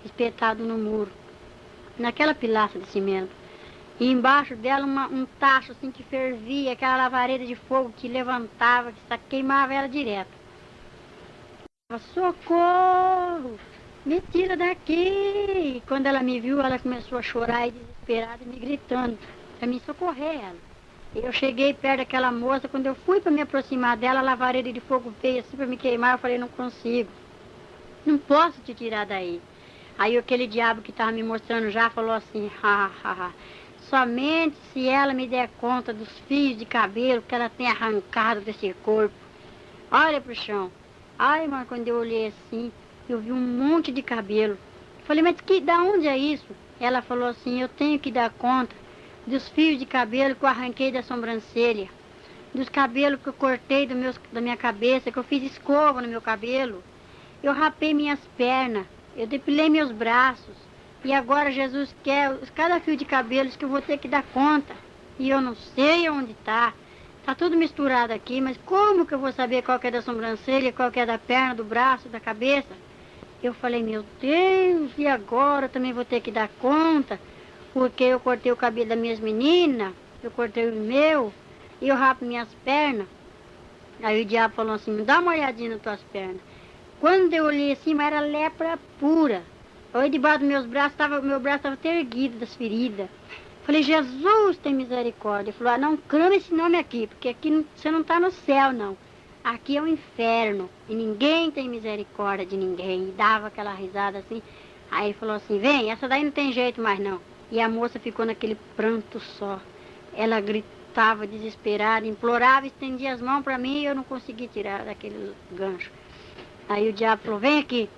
espetado no muro, naquela pilastra de cimento. E embaixo dela um tacho assim que fervia, aquela lavareda de fogo que levantava, que queimava ela direto. Socorro! Me tira daqui! E quando ela me viu, ela começou a chorar e desesperada, me gritando para me socorrer ela. Eu cheguei perto daquela moça, quando eu fui para me aproximar dela, a lavareda de fogo veio assim para me queimar, eu falei, não consigo. Não posso te tirar daí. Aí aquele diabo que estava me mostrando já falou assim, somente se ela me der conta dos fios de cabelo que ela tem arrancado desse corpo. Olha pro chão. Ai, mas quando eu olhei assim, eu vi um monte de cabelo. Falei, mas da onde é isso? Ela falou assim, eu tenho que dar conta dos fios de cabelo que eu arranquei da sobrancelha, dos cabelos que eu cortei da minha cabeça, que eu fiz escova no meu cabelo. Eu rapei minhas pernas, eu depilei meus braços. E agora Jesus quer cada fio de cabelos que eu vou ter que dar conta. E eu não sei onde está. Está tudo misturado aqui, mas como que eu vou saber qual que é da sobrancelha, qual que é da perna, do braço, da cabeça? Eu falei, meu Deus, e agora eu também vou ter que dar conta? Porque eu cortei o cabelo das minhas meninas, eu cortei o meu, e eu rapo minhas pernas. Aí o diabo falou assim, me dá uma olhadinha nas tuas pernas. Quando eu olhei assim, mas era lepra pura. Aí debaixo dos meus braços, meu braço estava até erguido das feridas. Falei, Jesus tem misericórdia. Ele falou, não clama esse nome aqui, porque aqui você não está no céu, não. Aqui é o inferno, e ninguém tem misericórdia de ninguém. E dava aquela risada assim. Aí ele falou assim, vem, essa daí não tem jeito mais não. E a moça ficou naquele pranto só. Ela gritava desesperada, implorava, estendia as mãos para mim e eu não consegui tirar daquele gancho. Aí o diabo falou, vem aqui.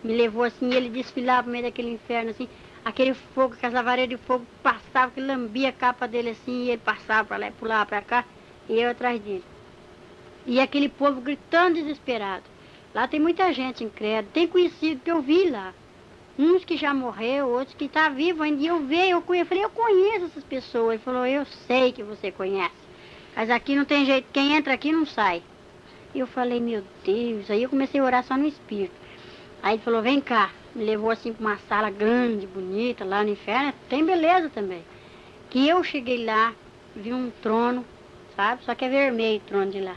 Me levou assim, e ele desfilava no meio daquele inferno assim. Aquele fogo, aquelas lavareiras de fogo passava, que lambia a capa dele assim, e ele passava para lá e pulava para cá, e eu atrás dele. E aquele povo gritando desesperado. Lá tem muita gente incrédula, tem conhecido que eu vi lá. Uns que já morreu, outros que estão vivos ainda. E eu falei, eu conheço essas pessoas. Ele falou, eu sei que você conhece. Mas aqui não tem jeito, quem entra aqui não sai. E eu falei, meu Deus. Aí eu comecei a orar só no espírito. Aí ele falou, vem cá. Me levou assim para uma sala grande, bonita, lá no inferno. Tem beleza também. Que eu cheguei lá, vi um trono, sabe? Só que é vermelho o trono de lá.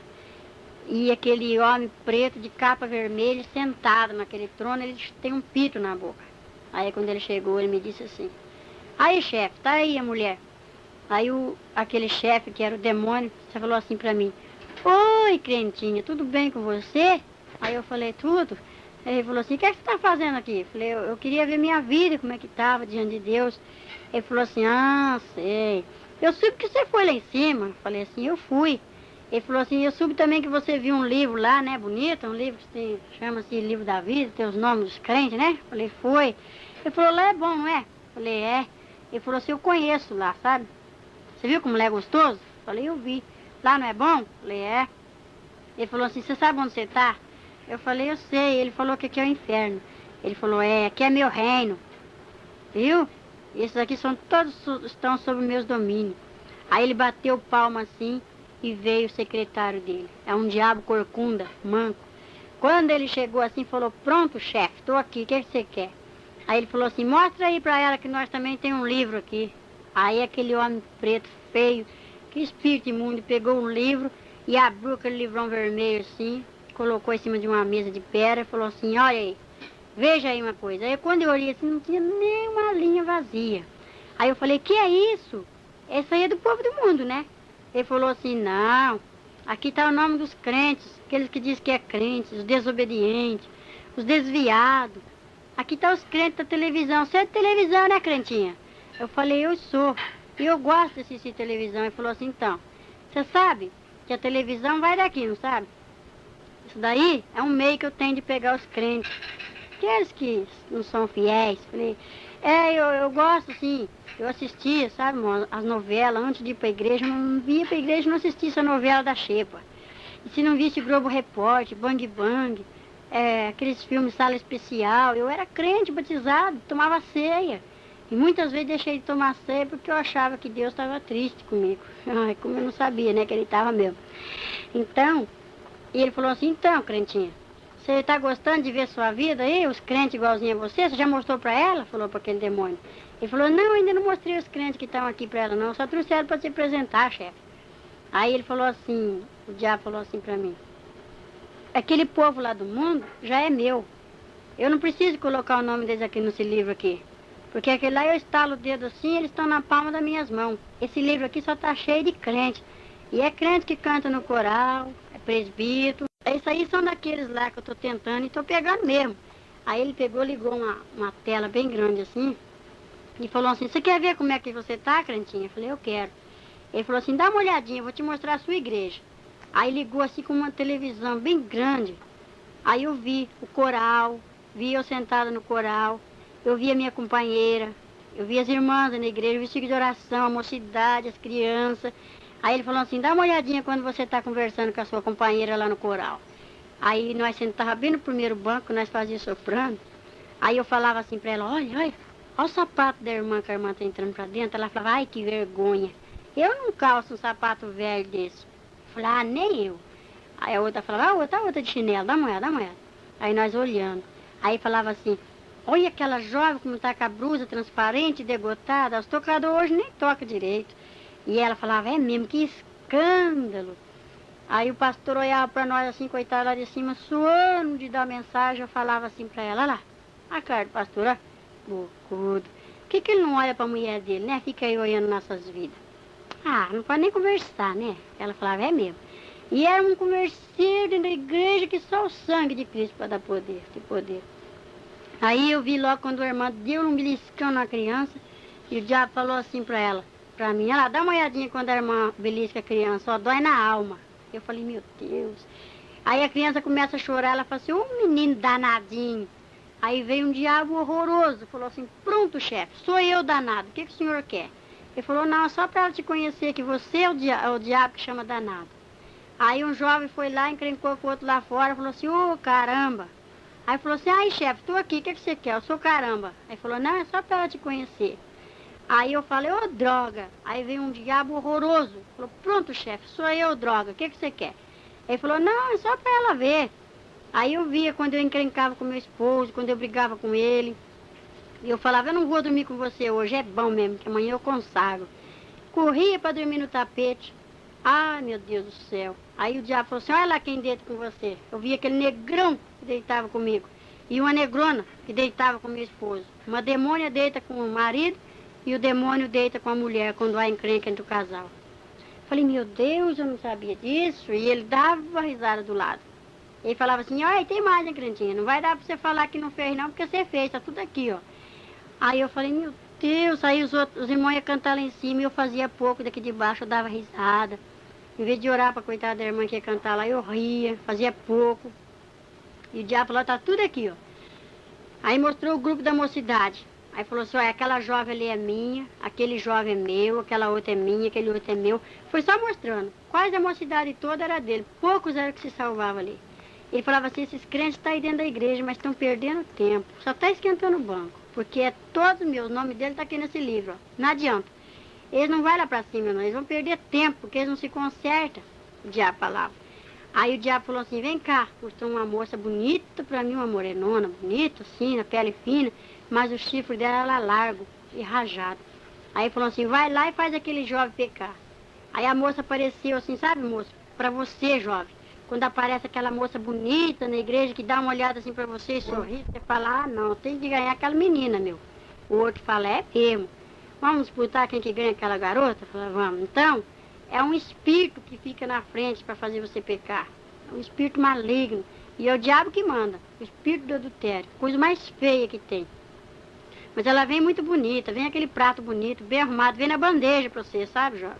E aquele homem preto de capa vermelha sentado naquele trono, ele tem um pito na boca. Aí quando ele chegou, ele me disse assim, aí chefe, tá aí a mulher. Aí aquele chefe, que era o demônio, você falou assim pra mim, oi crentinha, tudo bem com você? Aí eu falei, tudo. Aí ele falou assim, o que é que você tá fazendo aqui? Eu falei, eu queria ver minha vida, como é que tava diante de Deus. Ele falou assim, sei. Eu soube que você foi lá em cima. Eu falei assim, eu fui. Ele falou assim, eu soube também que você viu um livro lá, né, bonito, um livro que chama-se Livro da Vida, tem os nomes dos crentes, né? Eu falei, foi. Ele falou, lá é bom, não é? Eu falei, é. Ele falou assim, eu conheço lá, sabe? Você viu como lá é gostoso? Eu falei, eu vi. Lá não é bom? Eu falei, é. Ele falou assim, você sabe onde você está? Eu falei, eu sei. Ele falou que aqui é o inferno. Ele falou, aqui é meu reino. Viu? Esses aqui estão sob meus domínios. Aí ele bateu palma assim e veio o secretário dele. É um diabo corcunda, manco. Quando ele chegou assim, falou, pronto, chefe, estou aqui, o que você quer? Aí ele falou assim, mostra aí para ela que nós também temos um livro aqui. Aí aquele homem preto, feio, que espírito imundo, pegou um livro e abriu aquele livrão vermelho assim, colocou em cima de uma mesa de pedra e falou assim, olha aí, veja aí uma coisa. Aí quando eu olhei assim, não tinha nem uma linha vazia. Aí eu falei, que é isso? Esse aí é do povo do mundo, né? Ele falou assim, não, aqui está o nome dos crentes, aqueles que dizem que é crentes, os desobedientes, os desviados. Aqui está os crentes da televisão. Você é de televisão, né, crentinha? Eu falei, eu sou. E eu gosto de assistir televisão. Ele falou assim, então, você sabe que a televisão vai daqui, não sabe? Isso daí é um meio que eu tenho de pegar os crentes. Aqueles que não são fiéis. Falei, eu gosto, sim. Eu assistia, sabe, as novelas. Antes de ir para a igreja, eu não via para a igreja, não assistia essa novela da Xepa. E se não visse Globo Repórter, Bang Bang, aqueles filmes Sala Especial, eu era crente, batizado, tomava ceia. E muitas vezes deixei de tomar ceia porque eu achava que Deus estava triste comigo. Ai, como eu não sabia, né, que ele estava mesmo. Então, e ele falou assim, então, crentinha, você está gostando de ver sua vida aí, os crentes igualzinho a você? Você já mostrou para ela? Falou para aquele demônio. Ele falou, não, ainda não mostrei os crentes que estão aqui para ela, não. Só trouxe ela para te apresentar, chefe. Aí ele falou assim, o diabo falou assim para mim, aquele povo lá do mundo já é meu. Eu não preciso colocar o nome deles aqui nesse livro aqui. Porque aquele lá eu estalo o dedo assim, eles estão na palma das minhas mãos. Esse livro aqui só está cheio de crente. E é crente que canta no coral, é presbítero. Isso aí são daqueles lá que eu estou tentando e estou pegando mesmo. Aí ele pegou, ligou uma tela bem grande assim e falou assim, você quer ver como é que você está, crentinha? Eu falei, eu quero. Ele falou assim, dá uma olhadinha, eu vou te mostrar a sua igreja. Aí ligou assim com uma televisão bem grande. Aí eu vi o coral, vi eu sentada no coral, eu vi a minha companheira, eu vi as irmãs na igreja, eu vi ciclo de oração, a mocidade, as crianças. Aí ele falou assim, dá uma olhadinha quando você está conversando com a sua companheira lá no coral. Aí nós sentávamos bem no primeiro banco, nós fazíamos soprando. Aí eu falava assim para ela, olha o sapato da irmã que a irmã está entrando para dentro. Ela falava, ai que vergonha, eu não calço um sapato velho desse. Eu falei, ah, nem eu. Aí a outra falava, outra de chinelo, dá uma olhada, dá uma olhada. Aí nós olhando. Aí falava assim, olha aquela jovem como está com a blusa transparente, degotada, os tocadores hoje nem toca direito. E ela falava, é mesmo, que escândalo. Aí o pastor olhava para nós assim, coitado lá de cima, suando de dar mensagem. Eu falava assim para ela, olha lá, a cara do pastor, ó, bocudo. Por que ele não olha para a mulher dele, né? Fica aí olhando nossas vidas. Ah, não pode nem conversar, né? Ela falava, é mesmo. E era um converseiro dentro da igreja que só o sangue de Cristo para dar poder, ter poder. Aí eu vi logo quando a irmã deu um beliscão na criança e o diabo falou assim para ela, para mim, ela dá uma olhadinha quando a irmã belisca a criança, ó, dói na alma. Eu falei, meu Deus. Aí a criança começa a chorar, ela fala assim, menino danadinho. Aí veio um diabo horroroso, falou assim, pronto, chefe, sou eu danado, o que o senhor quer? Ele falou, não, só para ela te conhecer que você é o diabo que chama danado. Aí um jovem foi lá, encrencou com o outro lá fora, falou assim, caramba. Aí falou assim, ai chefe, estou aqui, o que você quer? Eu sou caramba. Aí falou, não, é só para ela te conhecer. Aí eu falei, droga. Aí veio um diabo horroroso. Falou, pronto, chefe, sou eu, droga, o que você quer? Ele falou, não, é só para ela ver. Aí eu via quando eu encrencava com meu esposo, quando eu brigava com ele. E eu falava, eu não vou dormir com você hoje, é bom mesmo, que amanhã eu consagro. Corria para dormir no tapete. Ai, meu Deus do céu. Aí o diabo falou assim, olha lá quem deita com você. Eu via aquele negrão que deitava comigo. E uma negrona que deitava com meu esposo. Uma demônia deita com o marido e o demônio deita com a mulher quando há encrenca entre o casal. Falei, meu Deus, eu não sabia disso. E ele dava risada do lado. Ele falava assim, olha, tem mais, hein, crentinha? Não vai dar para você falar que não fez não, porque você fez, tá tudo aqui, ó. Aí eu falei, meu Deus, aí os irmãos iam cantar lá em cima e eu fazia pouco daqui de baixo, eu dava risada. Em vez de orar para coitada da irmã que ia cantar lá, eu ria, fazia pouco. E o diabo falou, tá tudo aqui, ó. Aí mostrou o grupo da mocidade. Aí falou assim, olha, aquela jovem ali é minha, aquele jovem é meu, aquela outra é minha, aquele outro é meu. Foi só mostrando. Quase a mocidade toda era dele. Poucos eram que se salvavam ali. Ele falava assim, esses crentes estão aí dentro da igreja, mas estão perdendo tempo. Só está esquentando o banco. Porque é todos meus, o nome dele está aqui nesse livro, ó. Não adianta. Eles não vão lá para cima, não. Eles vão perder tempo, porque eles não se consertam. O diabo falava. Aí o diabo falou assim, vem cá, mostrou uma moça bonita para mim, uma morenona, bonita, assim, na pele fina, mas o chifre dela era largo e rajado. Aí falou assim, vai lá e faz aquele jovem pecar. Aí a moça apareceu assim, sabe, moço, para você, jovem. Quando aparece aquela moça bonita na igreja que dá uma olhada assim para você e sorri, você fala, ah, não, tem que ganhar aquela menina, meu. O outro fala, é mesmo. Vamos disputar quem que ganha aquela garota? Eu falei, vamos. Então, é um espírito que fica na frente para fazer você pecar. É um espírito maligno. E é o diabo que manda, o espírito do adultério. Coisa mais feia que tem. Mas ela vem muito bonita, vem aquele prato bonito, bem arrumado, vem na bandeja para você, sabe, jovem?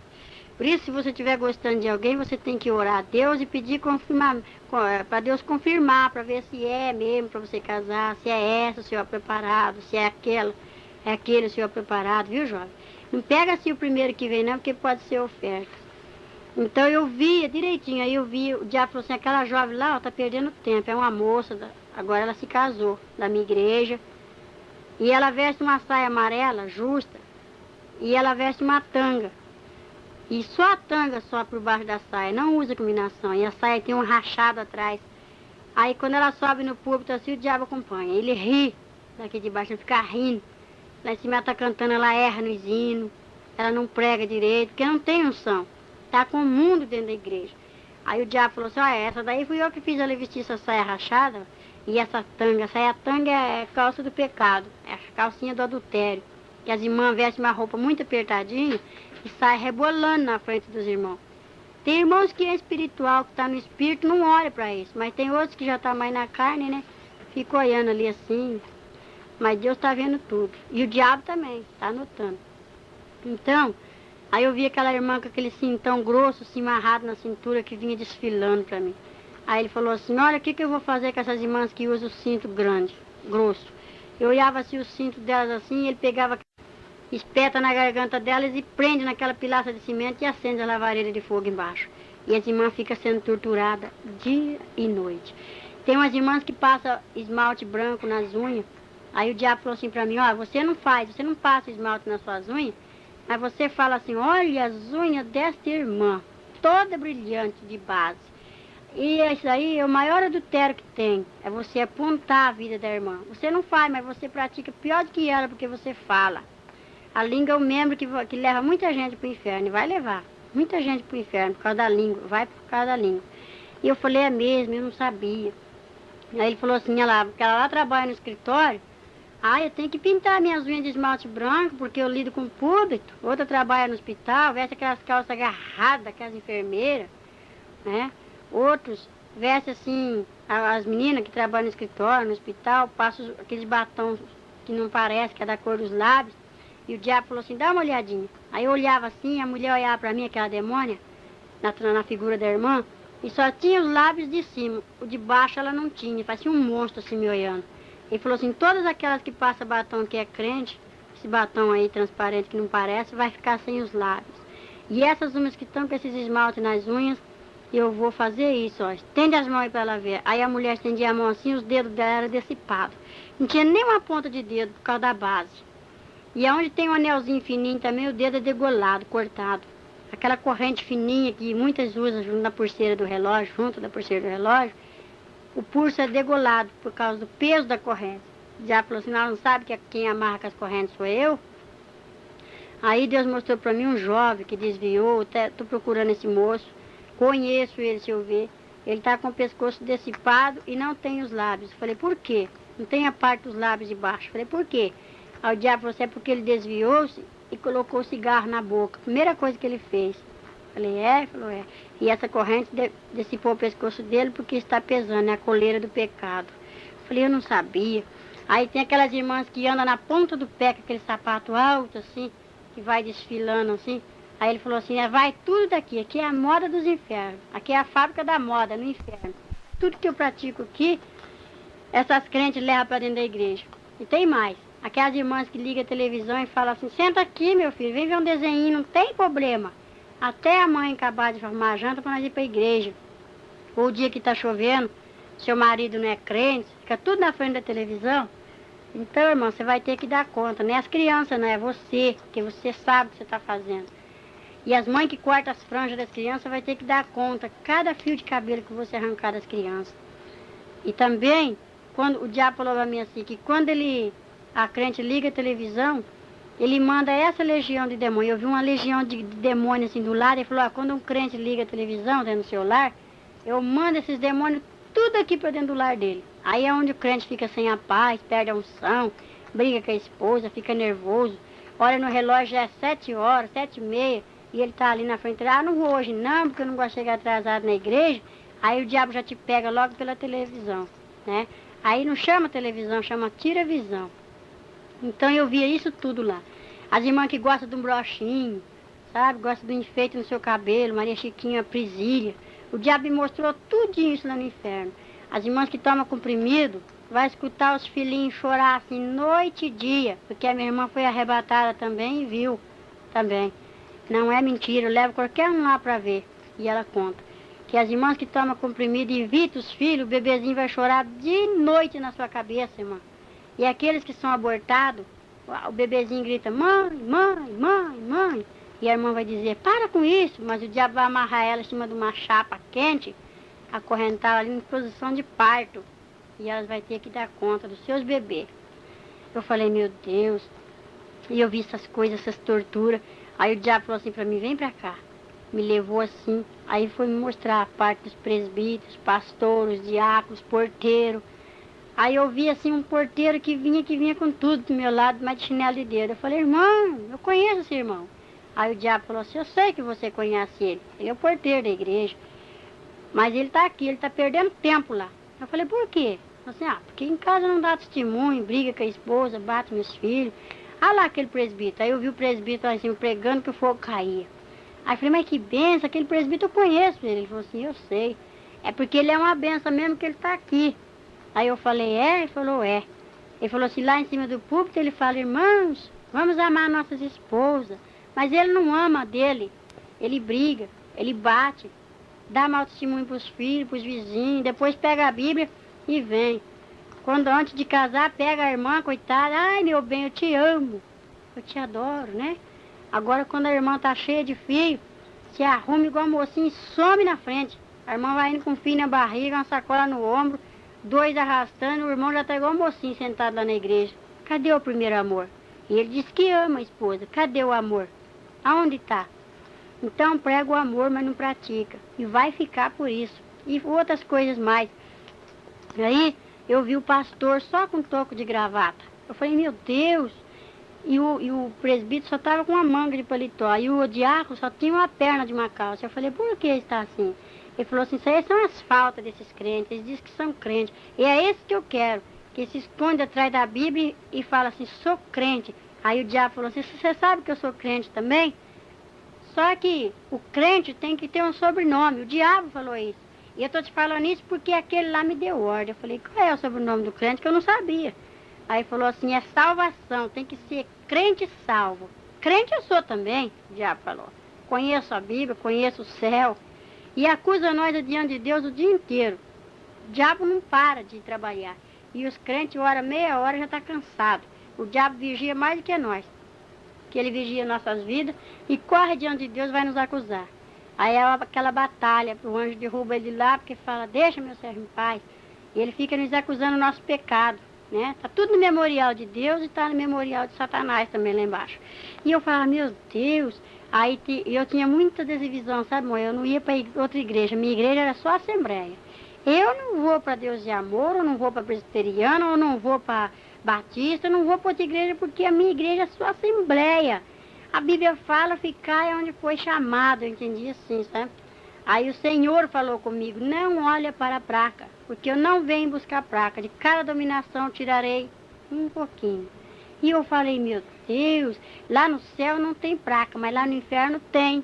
Por isso, se você estiver gostando de alguém, você tem que orar a Deus e pedir para Deus confirmar, para ver se é mesmo para você casar, se é essa o senhor preparado, se é aquele o senhor preparado, viu, jovem? Não pega assim o primeiro que vem, não, porque pode ser oferta. Então eu via direitinho, aí eu vi, o diabo falou assim, aquela jovem lá, ó, tá perdendo tempo, é uma moça, agora ela se casou, da minha igreja, e ela veste uma saia amarela, justa, e ela veste uma tanga. E só a tanga só por baixo da saia, não usa combinação. E a saia tem um rachado atrás. Aí quando ela sobe no púlpito assim, o diabo acompanha. Ele ri daqui de baixo, ele fica rindo. Lá em cima ela tá cantando, ela erra nos hinos. Ela não prega direito, porque não tem unção. Tá com o mundo dentro da igreja. Aí o diabo falou assim, essa daí fui eu que fiz ela vestir essa saia rachada. E essa saia tanga é calça do pecado. É a calcinha do adultério. Que as irmãs vestem uma roupa muito apertadinha e sai rebolando na frente dos irmãos. Tem irmãos que é espiritual, que está no espírito, não olha para isso. Mas tem outros que já está mais na carne, né? Fica olhando ali assim. Mas Deus está vendo tudo. E o diabo também, está anotando. Então, aí eu vi aquela irmã com aquele cintão grosso, assim, amarrado na cintura, que vinha desfilando para mim. Aí ele falou assim, olha, o que eu vou fazer com essas irmãs que usam o cinto grande, grosso? Eu olhava assim o cinto delas assim, ele pegava, espeta na garganta delas e prende naquela pilaça de cimento e acende a lavareira de fogo embaixo. E as irmãs ficam sendo torturadas dia e noite. Tem umas irmãs que passam esmalte branco nas unhas. Aí o diabo falou assim pra mim, você não passa esmalte nas suas unhas, mas você fala assim, olha as unhas desta irmã, toda brilhante de base. E isso aí é o maior adultério que tem, é você apontar a vida da irmã. Você não faz, mas você pratica pior do que ela, porque você fala. A língua é o membro que leva muita gente para o inferno, e vai levar muita gente para o inferno por causa da língua, vai por causa da língua. E eu falei, é mesmo, eu não sabia. Aí ele falou assim, porque ela lá trabalha no escritório, eu tenho que pintar minhas unhas de esmalte branco, porque eu lido com o público. Outra trabalha no hospital, veste aquelas calças agarradas, aquelas enfermeiras, né? Outros vestem assim, as meninas que trabalham no escritório, no hospital, passam aqueles batons que não parece, que é da cor dos lábios. E o diabo falou assim, dá uma olhadinha. Aí eu olhava assim, a mulher olhava pra mim, aquela demônia, na figura da irmã, e só tinha os lábios de cima, o de baixo ela não tinha, parecia um monstro assim me olhando. Ele falou assim, todas aquelas que passam batom que é crente, esse batom aí transparente que não parece, vai ficar sem os lábios. E essas unhas que estão com esses esmaltes nas unhas, eu vou fazer isso, estende as mãos aí pra ela ver. Aí a mulher estendia a mão assim, os dedos dela eram decipados. Não tinha nem uma ponta de dedo por causa da base. E aonde tem um anelzinho fininho também, o dedo é degolado, cortado. Aquela corrente fininha que muitas usam junto da pulseira do relógio, o pulso é degolado por causa do peso da corrente. Já falou assim, não sabe que quem amarra com as correntes sou eu? Aí Deus mostrou para mim um jovem que desviou, estou procurando esse moço, conheço ele se eu ver. Ele está com o pescoço dissipado e não tem os lábios. Falei, por quê? Não tem a parte dos lábios de baixo. Falei, por quê? Aí o diabo falou assim, é porque ele desviou-se e colocou o cigarro na boca. Primeira coisa que ele fez. Falei, Falou, é. E essa corrente dissipou o pescoço dele porque está pesando, é a coleira do pecado. Falei, eu não sabia. Aí tem aquelas irmãs que andam na ponta do pé com aquele sapato alto assim, que vai desfilando assim. Aí ele falou assim, vai tudo daqui, aqui é a moda dos infernos. Aqui é a fábrica da moda, no inferno. Tudo que eu pratico aqui, essas crentes levam para dentro da igreja. E tem mais. Aquelas irmãs que ligam a televisão e falam assim, senta aqui, meu filho, vem ver um desenho, não tem problema. Até a mãe acabar de formar a janta para nós ir para a igreja. Ou o dia que está chovendo, seu marido não é crente, fica tudo na frente da televisão. Então, irmão, você vai ter que dar conta. Não é as crianças, não é você, porque você sabe o que você está fazendo. E as mães que cortam as franjas das crianças vai ter que dar conta, cada fio de cabelo que você arrancar das crianças. E também, quando o diabo falou para mim assim, que quando a crente liga a televisão, ele manda essa legião de demônio. Eu vi uma legião de demônios assim do lado, ele falou, quando um crente liga a televisão dentro do seu lar, eu mando esses demônios tudo aqui para dentro do lar dele. Aí é onde o crente fica sem a paz, perde a unção, briga com a esposa, fica nervoso. olha no relógio, já é 7 horas, 7h30, e ele tá ali na frente. Ah, não vou hoje não, porque eu não gosto de chegar atrasado na igreja. Aí o diabo já te pega logo pela televisão, né? Aí não chama televisão, chama tira-visão. Então eu via isso tudo lá. As irmãs que gostam de um brochinho, sabe? Gostam do enfeite no seu cabelo, Maria Chiquinha, presilha. O diabo me mostrou tudo isso lá no inferno. As irmãs que tomam comprimido, vai escutar os filhinhos chorar assim noite e dia, porque a minha irmã foi arrebatada também e viu também. Não é mentira, eu levo qualquer um lá para ver. E ela conta que as irmãs que tomam comprimido e evitam os filhos, o bebezinho vai chorar de noite na sua cabeça, irmã. E aqueles que são abortados, o bebezinho grita, mãe, mãe, mãe, mãe. E a irmã vai dizer, para com isso, mas o diabo vai amarrar ela em cima de uma chapa quente, acorrentá-la ali em posição de parto. E elas vão ter que dar conta dos seus bebês. Eu falei, meu Deus. E eu vi essas coisas, essas torturas. Aí o diabo falou assim para mim, vem para cá. Me levou assim. Aí foi me mostrar a parte dos presbíteros, pastores, diáconos, porteiro. Aí eu vi assim um porteiro que vinha com tudo do meu lado, mas de chinelo de dedo. Eu falei, irmão, eu conheço esse irmão. Aí o diabo falou assim, eu sei que você conhece ele. Ele é o porteiro da igreja. Mas ele está aqui, ele está perdendo tempo lá. Eu falei, por quê? Ele falou assim, porque em casa não dá testemunho, briga com a esposa, bate meus filhos. Ah lá aquele presbítero. Aí eu vi o presbítero lá em cima pregando que o fogo caía. Aí eu falei, mas que benção, aquele presbítero eu conheço ele. Ele falou assim, eu sei. É porque ele é uma benção mesmo que ele está aqui. Aí eu falei, é? Ele falou, é. Ele falou assim, lá em cima do púlpito, ele fala, irmãos, vamos amar nossas esposas. Mas ele não ama a dele. Ele briga, ele bate, dá mau testemunho para os filhos, para os vizinhos, depois pega a Bíblia e vem. Quando antes de casar, pega a irmã, coitada, ai meu bem, eu te amo, eu te adoro, né? Agora quando a irmã tá cheia de filho, se arruma igual a mocinha e some na frente. A irmã vai indo com o filho na barriga, uma sacola no ombro, 2 arrastando, o irmão já tá igual a mocinho sentado lá na igreja. Cadê o primeiro amor? E ele diz que ama a esposa, cadê o amor? Aonde tá? Então prega o amor, mas não pratica. E vai ficar por isso. E outras coisas mais. E aí eu vi o pastor só com toco de gravata. Eu falei, meu Deus. E o presbítero só estava com uma manga de paletó. E o diácono só tinha uma perna de uma calça. Eu falei, por que está assim? Ele falou assim, isso aí são as faltas desses crentes. Eles dizem que são crentes. E é esse que eu quero. Que se esconde atrás da Bíblia e fala assim, sou crente. Aí o diabo falou assim, você sabe que eu sou crente também? Só que o crente tem que ter um sobrenome. O diabo falou isso. E eu estou te falando isso porque aquele lá me deu ordem. Eu falei, qual é o sobrenome do crente? Que eu não sabia. Aí falou assim, é salvação. Tem que ser crente salvo. Crente eu sou também, o diabo falou. Conheço a Bíblia, conheço o céu. E acusa nós diante de Deus o dia inteiro. O diabo não para de trabalhar. E os crentes, hora, meia hora, já está cansado. O diabo vigia mais do que nós. Que ele vigia nossas vidas e corre diante de Deus, vai nos acusar. Aí é aquela batalha, o anjo derruba ele lá, porque fala, deixa meu servo em paz. E ele fica nos acusando o nosso pecado, né? Tá tudo no memorial de Deus e tá no memorial de Satanás também lá embaixo. E eu falo, meu Deus, aí eu tinha muita desivisão, sabe, mãe? Eu não ia para outra igreja, minha igreja era só assembleia. Eu não vou para Deus de Amor, eu não vou para presbiteriana, eu não vou para batista, eu não vou para outra igreja porque a minha igreja é só assembleia. A Bíblia fala ficar onde foi chamado, eu entendi assim, sabe? Aí o Senhor falou comigo, não olha para a placa, porque eu não venho buscar placa, de cada dominação tirarei um pouquinho. E eu falei, meu Deus, lá no céu não tem placa, mas lá no inferno tem.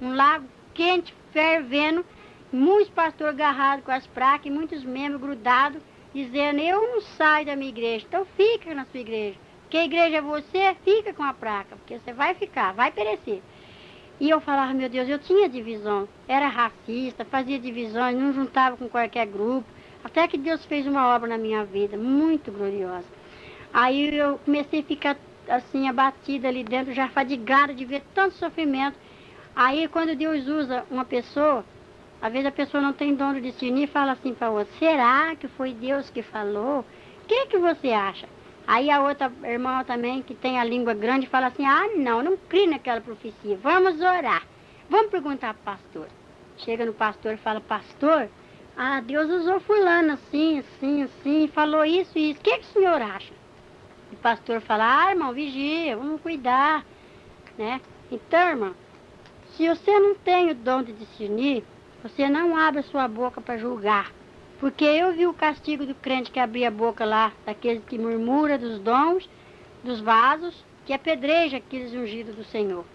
Um lago quente, fervendo, muitos pastores agarrados com as placas e muitos membros grudados, dizendo, eu não saio da minha igreja, então fica na sua igreja. Porque a igreja é você, fica com a placa, porque você vai ficar, vai perecer. E eu falava, meu Deus, eu tinha divisão, era racista, fazia divisões, não juntava com qualquer grupo, até que Deus fez uma obra na minha vida, muito gloriosa. Aí eu comecei a ficar assim, abatida ali dentro, já fadigada de ver tanto sofrimento. Aí quando Deus usa uma pessoa, às vezes a pessoa não tem dom de discernir e fala assim para outra, será que foi Deus que falou? O que você acha? Aí a outra irmã também, que tem a língua grande, fala assim, ah, não creio naquela profecia, vamos orar. Vamos perguntar para o pastor. Chega no pastor e fala, pastor, Deus usou fulano assim, falou isso e isso. O que o senhor acha? o pastor fala, irmão, vigia, vamos cuidar, né? Então, irmão, se você não tem o dom de discernir, você não abre a sua boca para julgar. Porque eu vi o castigo do crente que abria a boca lá, daqueles que murmura dos dons, dos vasos, que apedreja aqueles ungidos do Senhor.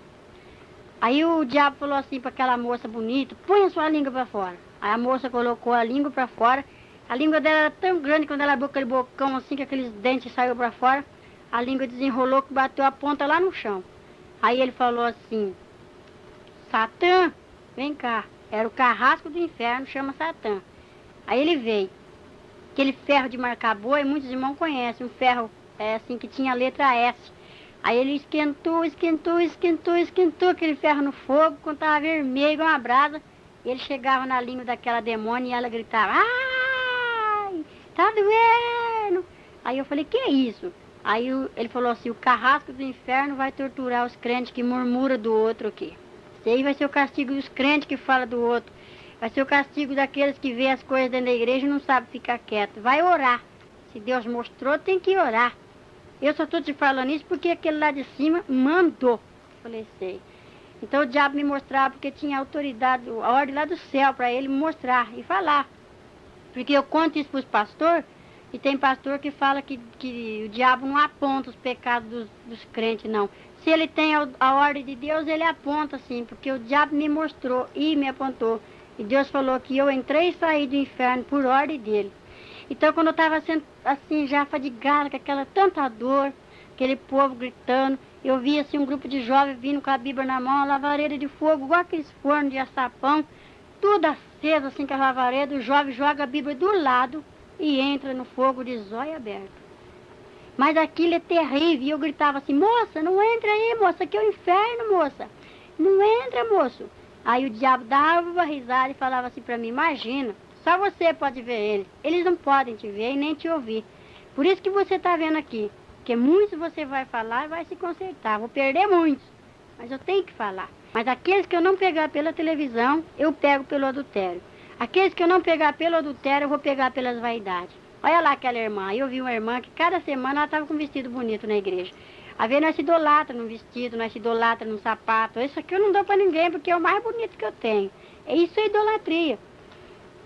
Aí o diabo falou assim para aquela moça bonita, põe a sua língua para fora. Aí a moça colocou a língua para fora. A língua dela era tão grande, quando ela abriu aquele bocão assim, que aqueles dentes saíram para fora, a língua desenrolou que bateu a ponta lá no chão. Aí ele falou assim, Satã, vem cá. Era o carrasco do inferno, chama Satã. Aí ele veio. Aquele ferro de marcar boi, muitos irmãos conhecem, um ferro assim que tinha a letra S. Aí ele esquentou aquele ferro no fogo, quando estava vermelho, igual uma brasa. Ele chegava na língua daquela demônia e ela gritava, ai, tá doendo. Aí eu falei, que é isso? Aí ele falou assim, o carrasco do inferno vai torturar os crentes que murmuram do outro aqui. Esse aí vai ser o castigo dos crentes que falam do outro. Vai ser o castigo daqueles que vê as coisas dentro da igreja e não sabem ficar quieto. Vai orar. Se Deus mostrou, tem que orar. Eu só estou te falando isso porque aquele lá de cima mandou. Falei, sei. Então o diabo me mostrava porque tinha autoridade, a ordem lá do céu para ele mostrar e falar. Porque eu conto isso para os pastores e tem pastor que fala que o diabo não aponta os pecados dos crentes, não. Se ele tem a ordem de Deus, ele aponta sim, porque o diabo me mostrou e me apontou. E Deus falou que eu entrei e saí do inferno por ordem dele. Então, quando eu estava assim, já fadigada, com aquela tanta dor, aquele povo gritando, eu via assim, um grupo de jovens vindo com a Bíblia na mão, a lavareira de fogo, igual aqueles fornos de assar pão, tudo aceso assim com a lavareira, o jovem joga a Bíblia do lado e entra no fogo de zóio aberto. Mas aquilo é terrível, e eu gritava assim, moça, não entra aí, moça, aqui é o inferno, moça. Não entra, moço. Aí o diabo dava uma risada e falava assim para mim, imagina, só você pode ver ele. Eles não podem te ver e nem te ouvir. Por isso que você está vendo aqui. Porque muitos você vai falar e vai se consertar. Vou perder muitos, mas eu tenho que falar. Mas aqueles que eu não pegar pela televisão, eu pego pelo adultério. Aqueles que eu não pegar pelo adultério, eu vou pegar pelas vaidades. Olha lá aquela irmã. Eu vi uma irmã que cada semana ela estava com um vestido bonito na igreja. A ver, nós se idolatra num vestido, nós se idolatra num sapato. Isso aqui eu não dou para ninguém, porque é o mais bonito que eu tenho. Isso é idolatria.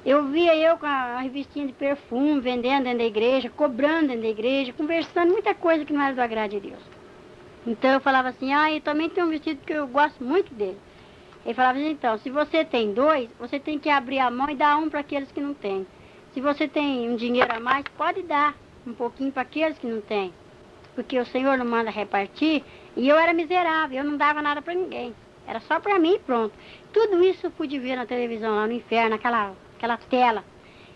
Eu via eu com a revistinha de perfume, vendendo dentro da igreja, cobrando dentro da igreja, conversando muita coisa que não era do agrado de Deus. Então eu falava assim, eu também tenho um vestido que eu gosto muito dele. Ele falava assim, então, se você tem dois, você tem que abrir a mão e dar um para aqueles que não têm. Se você tem um dinheiro a mais, pode dar um pouquinho para aqueles que não têm. Porque o Senhor não manda repartir, e eu era miserável, eu não dava nada para ninguém. Era só para mim e pronto. Tudo isso eu pude ver na televisão, lá no inferno, aquela tela.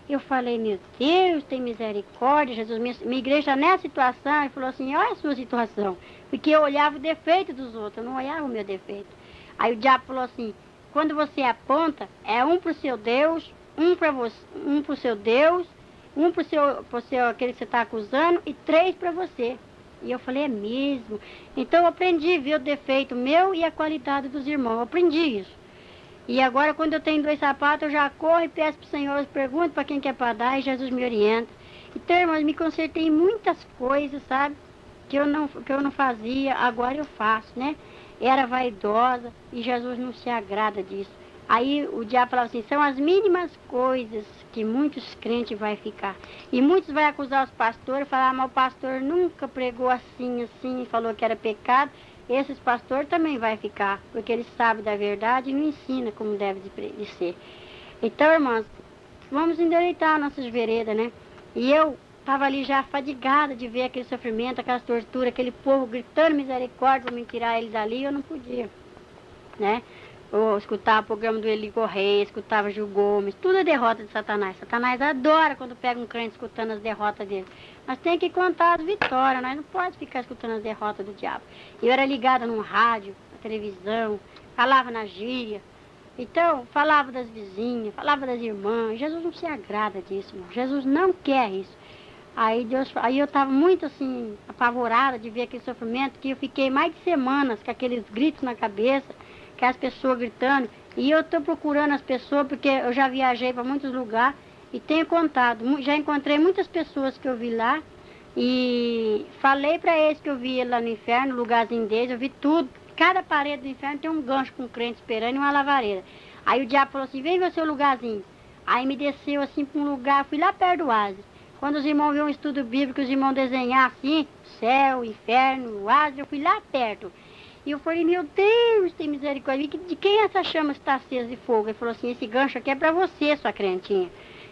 Eu falei, meu Deus, tem misericórdia, Jesus. Minha igreja nessa situação, ele falou assim, olha a sua situação. Porque eu olhava o defeito dos outros, eu não olhava o meu defeito. Aí o diabo falou assim, quando você aponta, é um para o seu Deus, um para você, um para o seu Deus, um para o seu aquele que você está acusando e 3 para você. E eu falei, é mesmo? Então eu aprendi a ver o defeito meu e a qualidade dos irmãos. Eu aprendi isso. E agora, quando eu tenho 2 sapatos, eu já corro e peço para o Senhor, pergunto para quem quer para dar e Jesus me orienta. Então, irmãos, me consertei em muitas coisas, sabe? Que eu não fazia, agora eu faço, né? Era vaidosa e Jesus não se agrada disso. Aí o diabo falava assim, são as mínimas coisas que muitos crentes vão ficar. E muitos vão acusar os pastores, falar, mas o pastor nunca pregou assim, falou que era pecado. Esses pastores também vai ficar, porque eles sabem da verdade e não ensinam como deve de ser. Então, irmãos, vamos endireitar nossas veredas, né? E eu estava ali já fadigada de ver aquele sofrimento, aquelas torturas, aquele povo gritando misericórdia para me tirar ele dali, eu não podia, né? Eu escutava o programa do Eli Correia, escutava Gil Gomes, tudo é derrota de Satanás. Satanás adora quando pega um crente escutando as derrotas dele. Nós temos que contar as vitórias, nós não podemos ficar escutando as derrotas do diabo. Eu era ligada no rádio, na televisão, falava na gíria. Então, falava das vizinhas, falava das irmãs. Jesus não se agrada disso, irmão. Jesus não quer isso. Aí eu estava muito assim, apavorada de ver aquele sofrimento, que eu fiquei mais de semanas com aqueles gritos na cabeça, que as pessoas gritando, e eu estou procurando as pessoas, porque eu já viajei para muitos lugares, e tenho contado, já encontrei muitas pessoas que eu vi lá, E falei para eles que eu vi ele lá no inferno, no lugarzinho deles, eu vi tudo. Cada parede do inferno tem um gancho com um crente esperando e uma lavareira. Aí o diabo falou assim, vem ver o seu lugarzinho. Aí me desceu assim para um lugar, fui lá perto do oásis. Quando os irmãos viram um estudo bíblico, os irmãos desenhar assim, céu, inferno, oásis, eu fui lá perto. E eu falei, meu Deus, tem misericórdia, de quem essa chama está acesa de fogo? Ele falou assim, esse gancho aqui é para você, sua crentinha.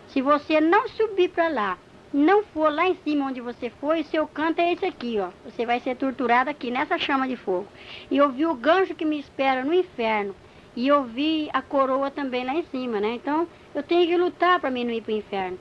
Se você não subir para lá, não for lá em cima onde você foi, o seu canto é esse aqui, ó. Você vai ser torturado aqui, nessa chama de fogo. E eu vi o gancho que me espera no inferno. E eu vi a coroa também lá em cima, né? Então, eu tenho que lutar para mim não ir para o inferno.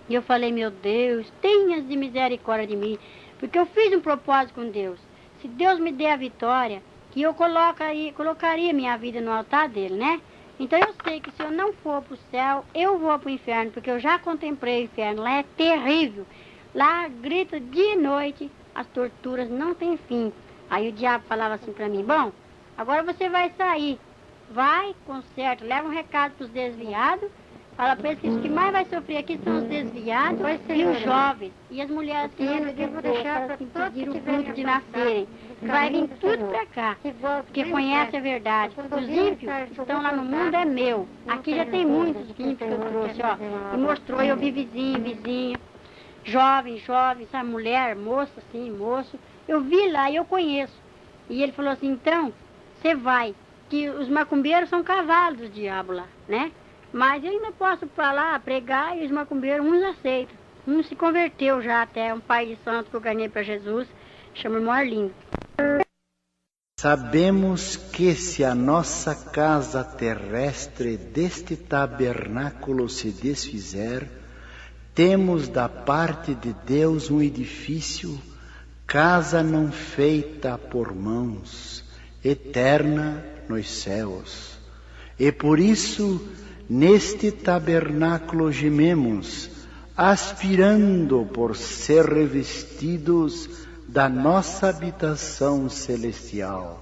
E eu falei, meu Deus, tenha de misericórdia de mim. Porque eu fiz um propósito com Deus. Se Deus me der a vitória, que eu colocaria minha vida no altar dele, né? Então eu sei que se eu não for para o céu, eu vou para o inferno, porque eu já contemplei o inferno. Lá é terrível. Lá grita dia e noite, as torturas não têm fim. Aí o diabo falava assim para mim, bom, agora você vai sair. Vai, conserta, leva um recado para os desviados. Fala para eles que os que mais vai sofrer aqui são os desviados e os jovens. E as mulheres que entram depois para impedir o fruto de nascerem. Vai vir tudo para cá, porque conhece a verdade. Os ímpios que estão lá no mundo é meu. Aqui já tem muitos ímpios que eu trouxe, ó. E mostrou, eu vi vizinha, jovem, sabe, mulher, moça, assim, moço. Eu vi lá e eu conheço. E ele falou assim, então, você vai. Que os macumbeiros são cavalos do diabo lá, né? Mas eu ainda posso para lá pregar e os macumbeiros, uns aceitam. Um se converteu já até, um pai de santo que eu ganhei para Jesus, chama irmão Arlindo. Sabemos que se a nossa casa terrestre deste tabernáculo se desfizer, temos da parte de Deus um edifício, casa não feita por mãos, eterna nos céus. E por isso, neste tabernáculo gememos, aspirando por ser revestidos da nossa habitação celestial.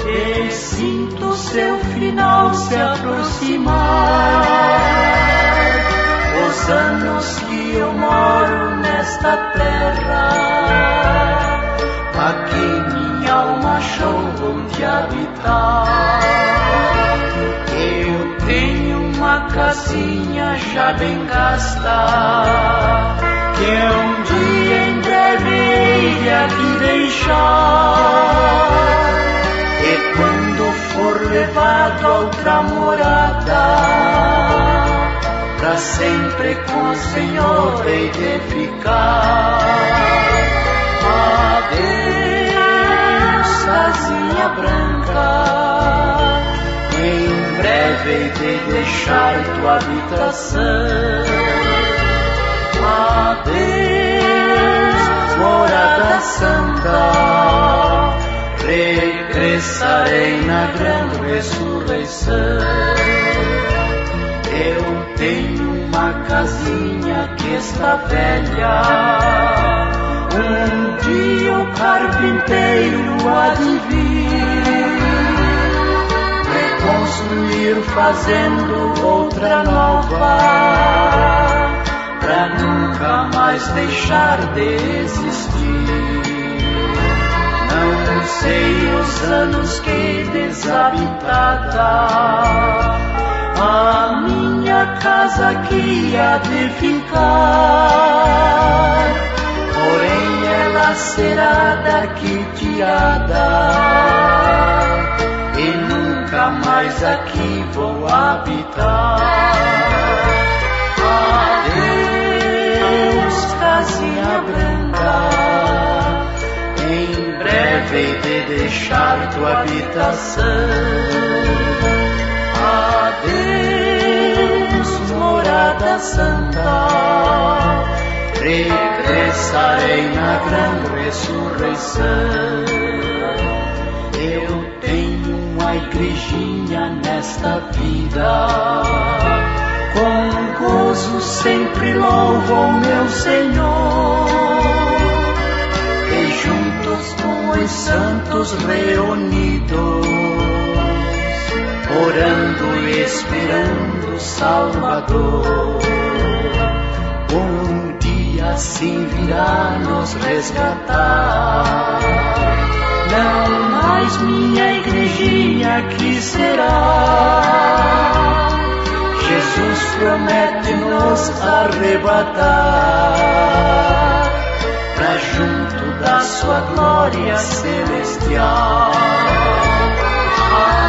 E sinto seu final se aproximar. Os anos que eu moro nesta terra, aqui minha alma achou onde habitar. Eu tenho uma casinha já bem gasta, que um dia em breve hei aqui deixar. E quando for levado a outra morada, pra sempre com o Senhor hei de ficar. Adeus, casinha branca, em breve hei de deixar tua habitação. Adeus, morada santa, regressarei na grande ressurreição. Eu tenho uma casinha que está velha, um dia o carpinteiro há de vir reconstruir fazendo outra nova, pra nunca mais deixar de existir. Não sei os anos que desabitada a minha casa aqui há de ficar, porém ela será daqui tirada e nunca mais aqui vou habitar. Adeus, casinha branca, em breve hei de deixar tua habitação. Adeus, morada santa, regressarei regressarei na grande ressurreição. Eu tenho uma igrejinha nesta vida, com gozo sempre louvo ao meu Senhor, e juntos com os santos reunidos, orando e esperando o Salvador. Um dia assim virá nos resgatar, não mais minha igrejinha aqui será. Jesus promete nos arrebatar pra junto da sua glória celestial.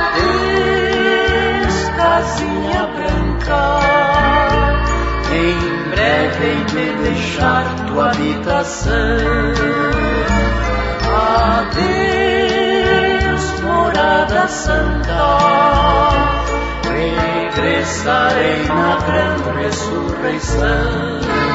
Adeus, casinha branca, em breve hei de deixar tua habitação. Adeus, morada santa, regressarei na grande ressurreição.